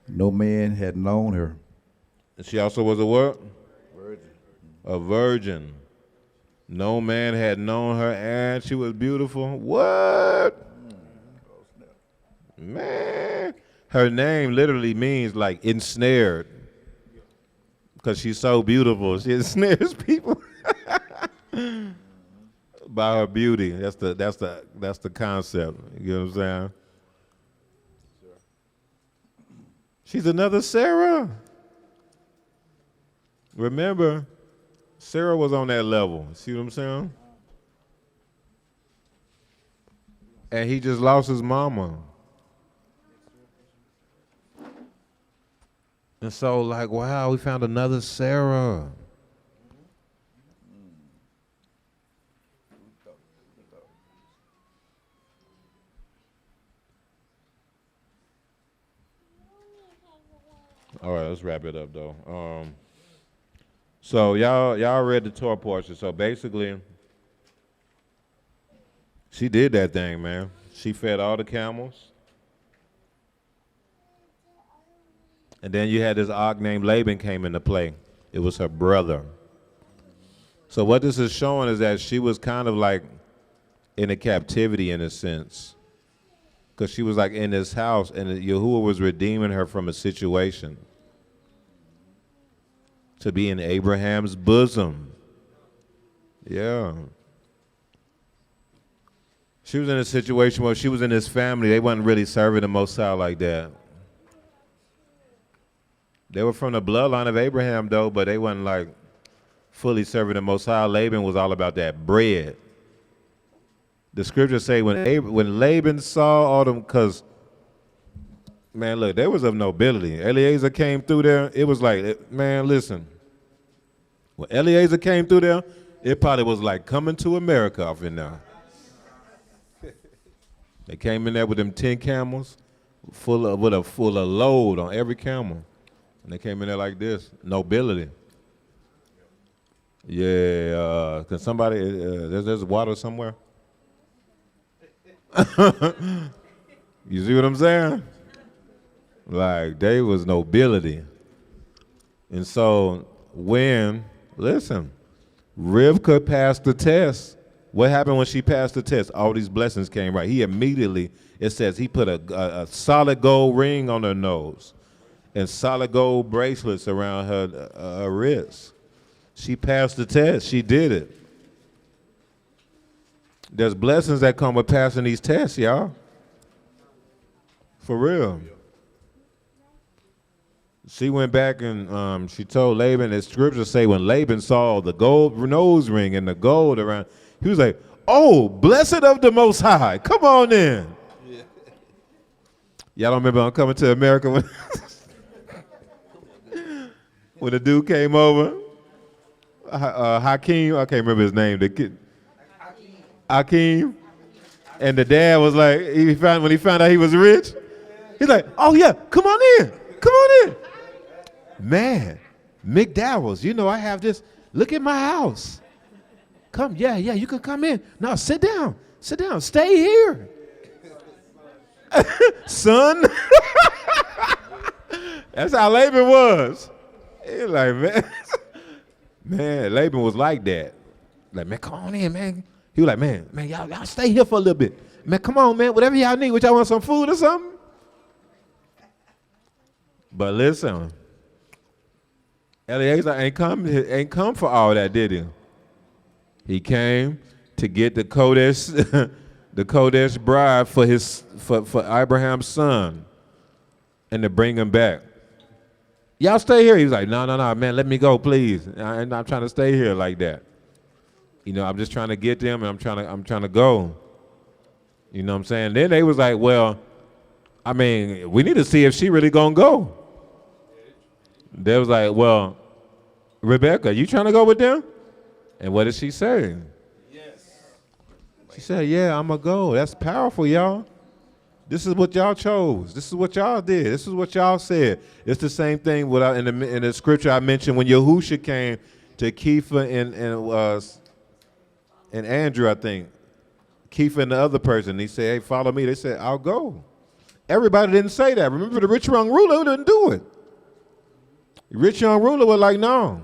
No man had known her. And she also was a what? Virgin. A virgin. No man had known her, and she was beautiful. What? Man. Her name literally means like ensnared. Because she's so beautiful. She ensnares people by her beauty. That's the concept. You know what I'm saying? She's another Sarah. Remember, Sarah was on that level. See what I'm saying? And he just lost his mama. And so, like, wow, we found another Sarah. All right, let's wrap it up, though. So y'all read the Torah portion. So basically, she did that thing, man. She fed all the camels. And then you had this Og named Laban came into play. It was her brother. So what this is showing is that she was kind of like in a captivity in a sense. Because she was like in this house and Yahuwah was redeeming her from a situation. To be in Abraham's bosom. Yeah. She was in a situation where she was in his family. They wasn't really serving the Most High like that. They were from the bloodline of Abraham, though, but they wasn't like fully serving the Most High. Laban was all about that bread. The scriptures say when Laban saw all them, because Man, look, they was of nobility. Eliezer came through there. It was like, man, listen. When Eliezer came through there, it probably was like coming to America off in there. They came in there with them 10 camels, full of load on every camel. And they came in there like this, nobility. Yeah, can somebody, there's water somewhere? You see what I'm saying? Like, they was nobility. And so when, listen, Rivka passed the test. What happened when she passed the test? All these blessings came right. He immediately, it says, he put a solid gold ring on her nose and solid gold bracelets around her wrists. She passed the test. She did it. There's blessings that come with passing these tests, y'all. For real. She went back and she told Laban, the scriptures say when Laban saw the gold nose ring and the gold around, he was like, oh, blessed of the Most High. Come on in. Yeah. Y'all don't remember I'm Coming to America when, when the dude came over? Hakeem, I can't remember his name. The kid, Hakeem. And the dad was like, when he found out he was rich, he's like, oh yeah, come on in. Come on in. Man, McDowell's, you know I have this. Look at my house. Come, yeah, you can come in. No, sit down, stay here. Son. That's how Laban was. He was like, man, Laban was like that. Like, man, come on in, man. He was like, man, y'all stay here for a little bit. Man, come on, man, whatever y'all need. What y'all want, some food or something? But listen, Eliezer ain't come for all that, did he? He came to get the Kodesh, the Kodesh bride for Abraham's son, and to bring him back. Y'all stay here. He was like, no, man, let me go, please. I'm not trying to stay here like that. You know, I'm just trying to get them, and I'm trying to go. You know what I'm saying? Then they was like, well, I mean, we need to see if she really gonna go. They was like, well, Rebekah, you trying to go with them? And what did she say? Yes. She said, yeah, I'm gonna go. That's powerful, y'all. This is what y'all chose. This is what y'all did. This is what y'all said. It's the same thing in the scripture I mentioned when Yahusha came to Kepha and Andrew, I think. Kepha and the other person. He said, hey, follow me. They said, I'll go. Everybody didn't say that. Remember the rich young ruler didn't do it. The rich young ruler was like, no,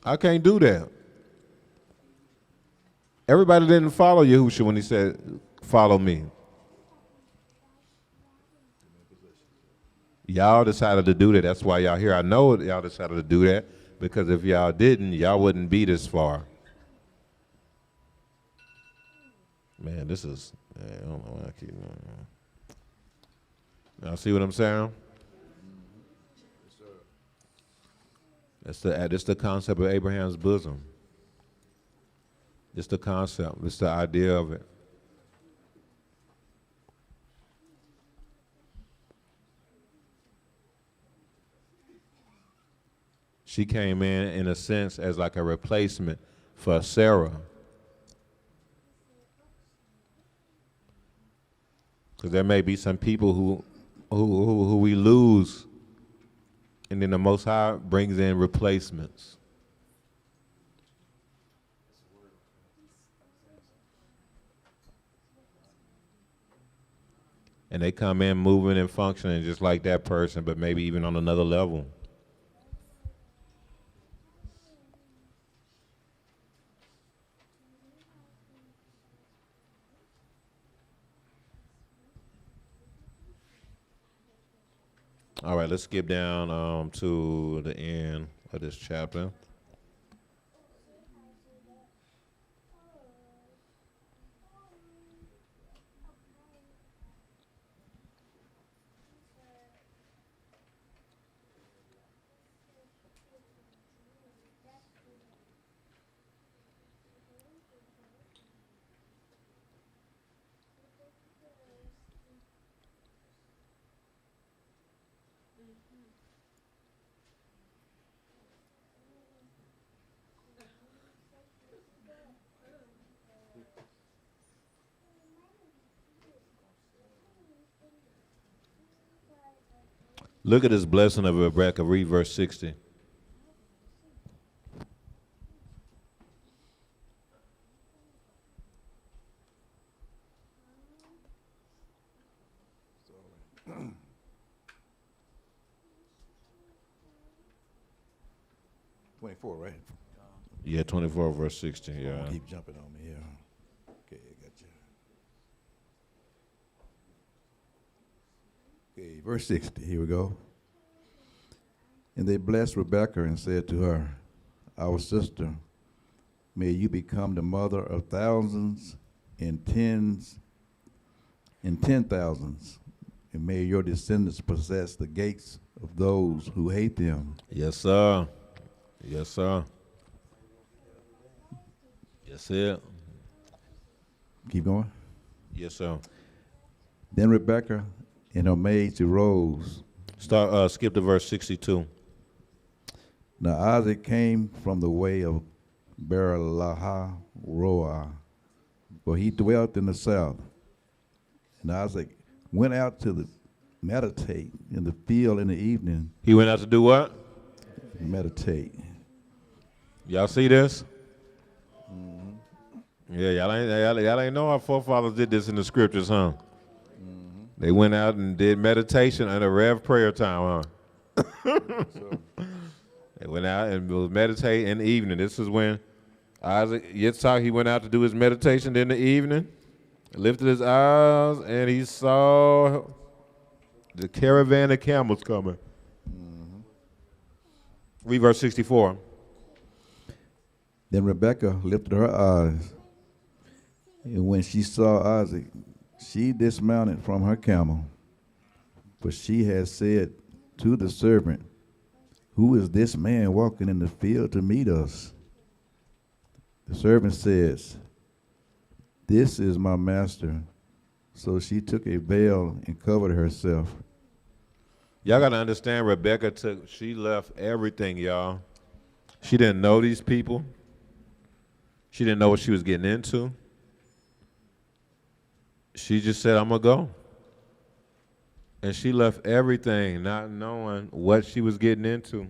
I can't do that. Everybody didn't follow Yahusha when he said, follow me. Y'all decided to do that. That's why y'all here. I know y'all decided to do that because if y'all didn't, y'all wouldn't be this far. Man, this is, I don't know why I keep, y'all see what I'm saying? That's the concept of Abraham's bosom. It's the concept. It's the idea of it. She came in a sense, as like a replacement for Sarah. Because there may be some people who we lose, and then the Most High brings in replacements. And they come in moving and functioning just like that person, but maybe even on another level. All right, let's skip down to the end of this chapter. Look at this blessing of Rebekah. Read verse 60. Right? Yeah, 24 verse 60. Yeah. Keep jumping on me here. Okay, gotcha. Okay, verse 60. Here we go. And they blessed Rebekah and said to her, our sister, may you become the mother of thousands and tens and 10,000s, and may your descendants possess the gates of those who hate them. Yes, sir. Yes, sir. Yes, sir. Keep going. Yes, sir. Then Rebekah and her maids arose. Skip to verse 62. Now Isaac came from the way of Beer-lahai-roi, for he dwelt in the south. And Isaac went out to meditate in the field in the evening. He went out to do what? Meditate. Y'all see this? Yeah, y'all ain't know our forefathers did this in the scriptures, huh? They went out and did meditation in a Rev prayer time, huh? They went out and was meditating in the evening. This is when Isaac Yitzhak, he went out to do his meditation in the evening, lifted his eyes, and he saw the caravan of camels coming. Read verse 64. Then Rebekah lifted her eyes, and when she saw Isaac, she dismounted from her camel, for she had said to the servant, who is this man walking in the field to meet us? The servant says, this is my master. So she took a veil and covered herself. Y'all got to understand, Rebekah she left everything, y'all. She didn't know these people. She didn't know what she was getting into. She just said, I'm going to go. And she left everything, not knowing what she was getting into.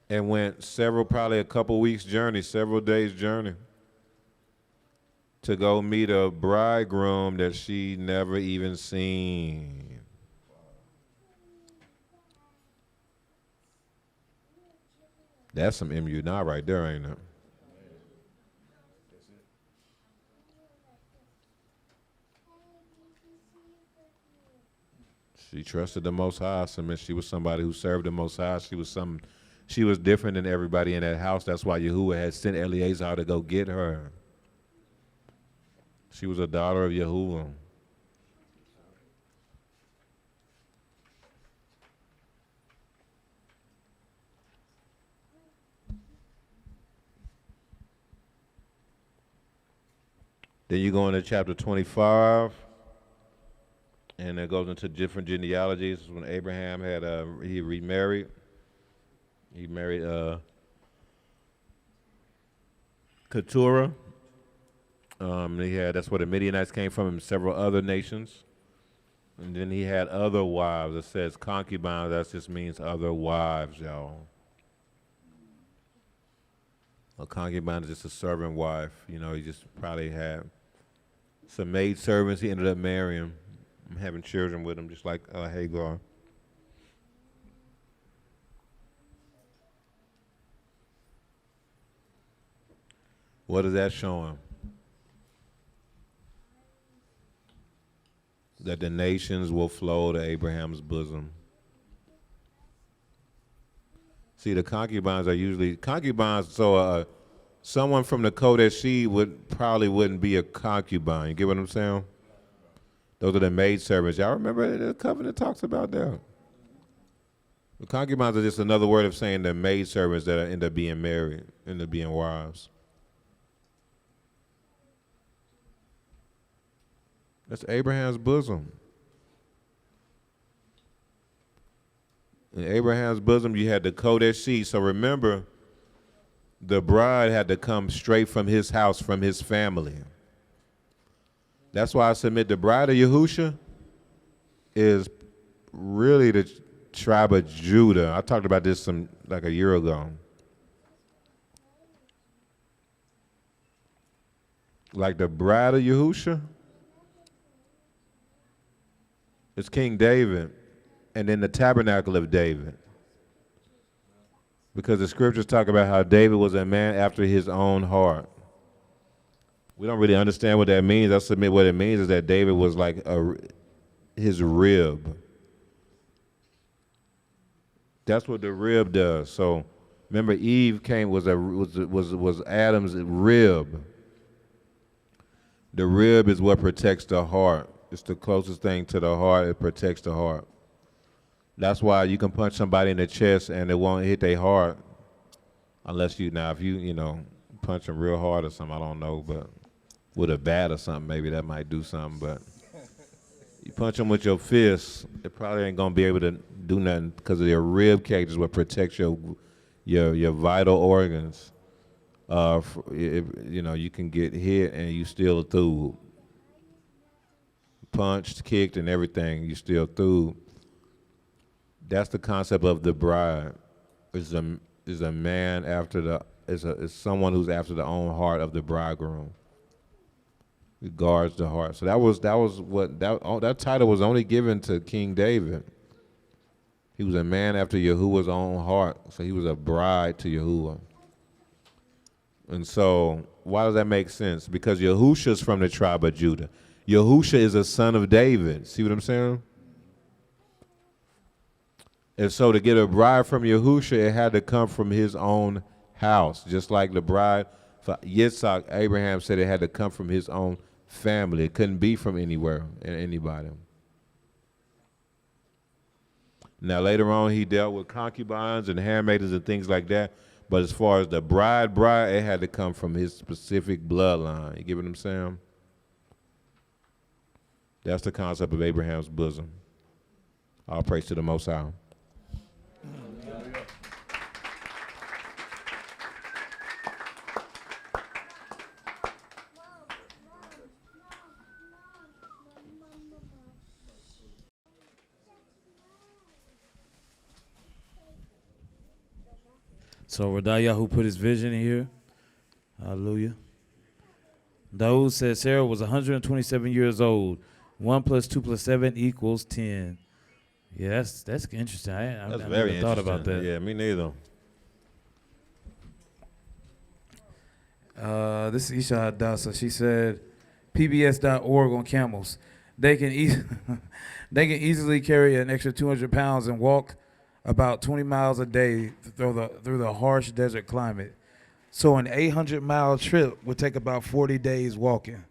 And went probably a couple weeks journey, several days journey, to go meet a bridegroom that she never even seen. That's some immunity right there, ain't it? She trusted the Most High. She was somebody who served the Most High. She was different than everybody in that house. That's why Yahuwah had sent Eleazar to go get her. She was a daughter of Yahuwah. Then you go into chapter 25, and it goes into different genealogies. When Abraham he remarried. He married Keturah. That's where the Midianites came from, and several other nations. And then he had other wives. It says concubines. That just means other wives, y'all. A concubine is just a servant wife. You know, he just probably had some maid servants. He ended up marrying, having children with them, just like Hagar. What is that showing? That the nations will flow to Abraham's bosom. See, the concubines are usually concubines. So someone from the Kodesh wouldn't be a concubine. You get what I'm saying? Those are the maid servants. Y'all remember the covenant talks about that? The concubines are just another word of saying the maid servants that end up being married, end up being wives. That's Abraham's bosom. In Abraham's bosom, you had the Kodesh seed. So remember, the bride had to come straight from his house, from his family. That's why I submit the bride of Yahusha is really the tribe of Judah. I talked about this like a year ago. Like the bride of Yahusha is King David, and then the tabernacle of David. Because the scriptures talk about how David was a man after his own heart. We don't really understand what that means. I submit what it means is that David was like his rib. That's what the rib does. So remember, Eve was Adam's rib. The rib is what protects the heart. It's the closest thing to the heart. It protects the heart. That's why you can punch somebody in the chest and it won't hit their heart, unless if you punch them real hard or something. I don't know, but with a bat or something, maybe that might do something. But you punch them with your fist, it probably ain't gonna be able to do nothing because of your rib cage is what protects your vital organs. You can get hit and you still through. Punched, kicked, and everything, you still through. That's the concept of the bride. Is a man is someone who's after the own heart of the bridegroom. It guards the heart. So that title was only given to King David. He was a man after Yahuwah's own heart. So he was a bride to Yahuwah. And so why does that make sense? Because Yahusha's from the tribe of Judah. Yahusha is a son of David. See what I'm saying? And so to get a bride from Yahusha, it had to come from his own house. Just like the bride for Yitzhak, Abraham said it had to come from his own family. It couldn't be from anywhere and anybody. Now later on, he dealt with concubines and handmaidens and things like that. But as far as the bride, it had to come from his specific bloodline. You get what I'm saying? That's the concept of Abraham's bosom. All praise to the Most High. So Radayahu put his vision in here. Hallelujah. Daoud said Sarah was 127 years old. 1 + 2 + 7 = 10. Yeah, that's interesting. I That's never very thought interesting. about that. Yeah, me neither. This is Isha Hadassah. She said, PBS.org on camels. They can easily carry an extra 200 pounds and walk about 20 miles a day through the harsh desert climate. So an 800-mile trip would take about 40 days walking.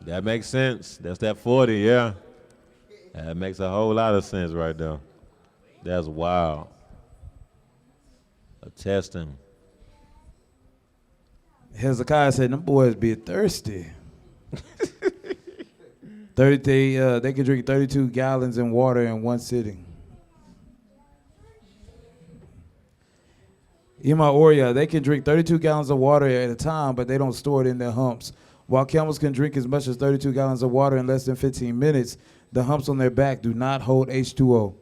That makes sense. That's that 40, yeah. That makes a whole lot of sense right there. That's wild. A testing. Hezekiah said, them boys be thirsty. They can drink 32 gallons in water in one sitting. Ima Oria, they can drink 32 gallons of water at a time, but they don't store it in their humps. While camels can drink as much as 32 gallons of water in less than 15 minutes, the humps on their back do not hold H2O.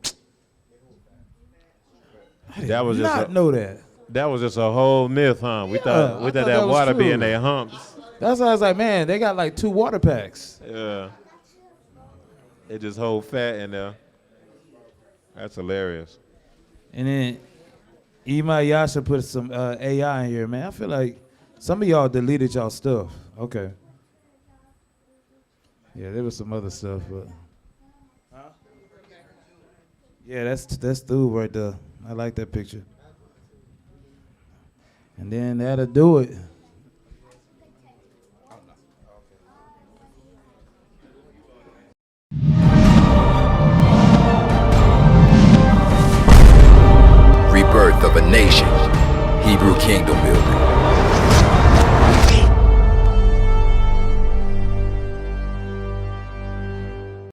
I did not know that. That was just a whole myth, huh? We thought that water be in their humps. That's why I was like, man, they got like 2 water packs. Yeah. It just hold fat in there. That's hilarious. And then Ima Yasha put some AI in here, man. I feel like some of y'all deleted y'all stuff. Okay. Yeah, there was some other stuff, but yeah, that's Stu right there. I like that picture. And then that'll do it. Rebirth of a nation. Hebrew kingdom building.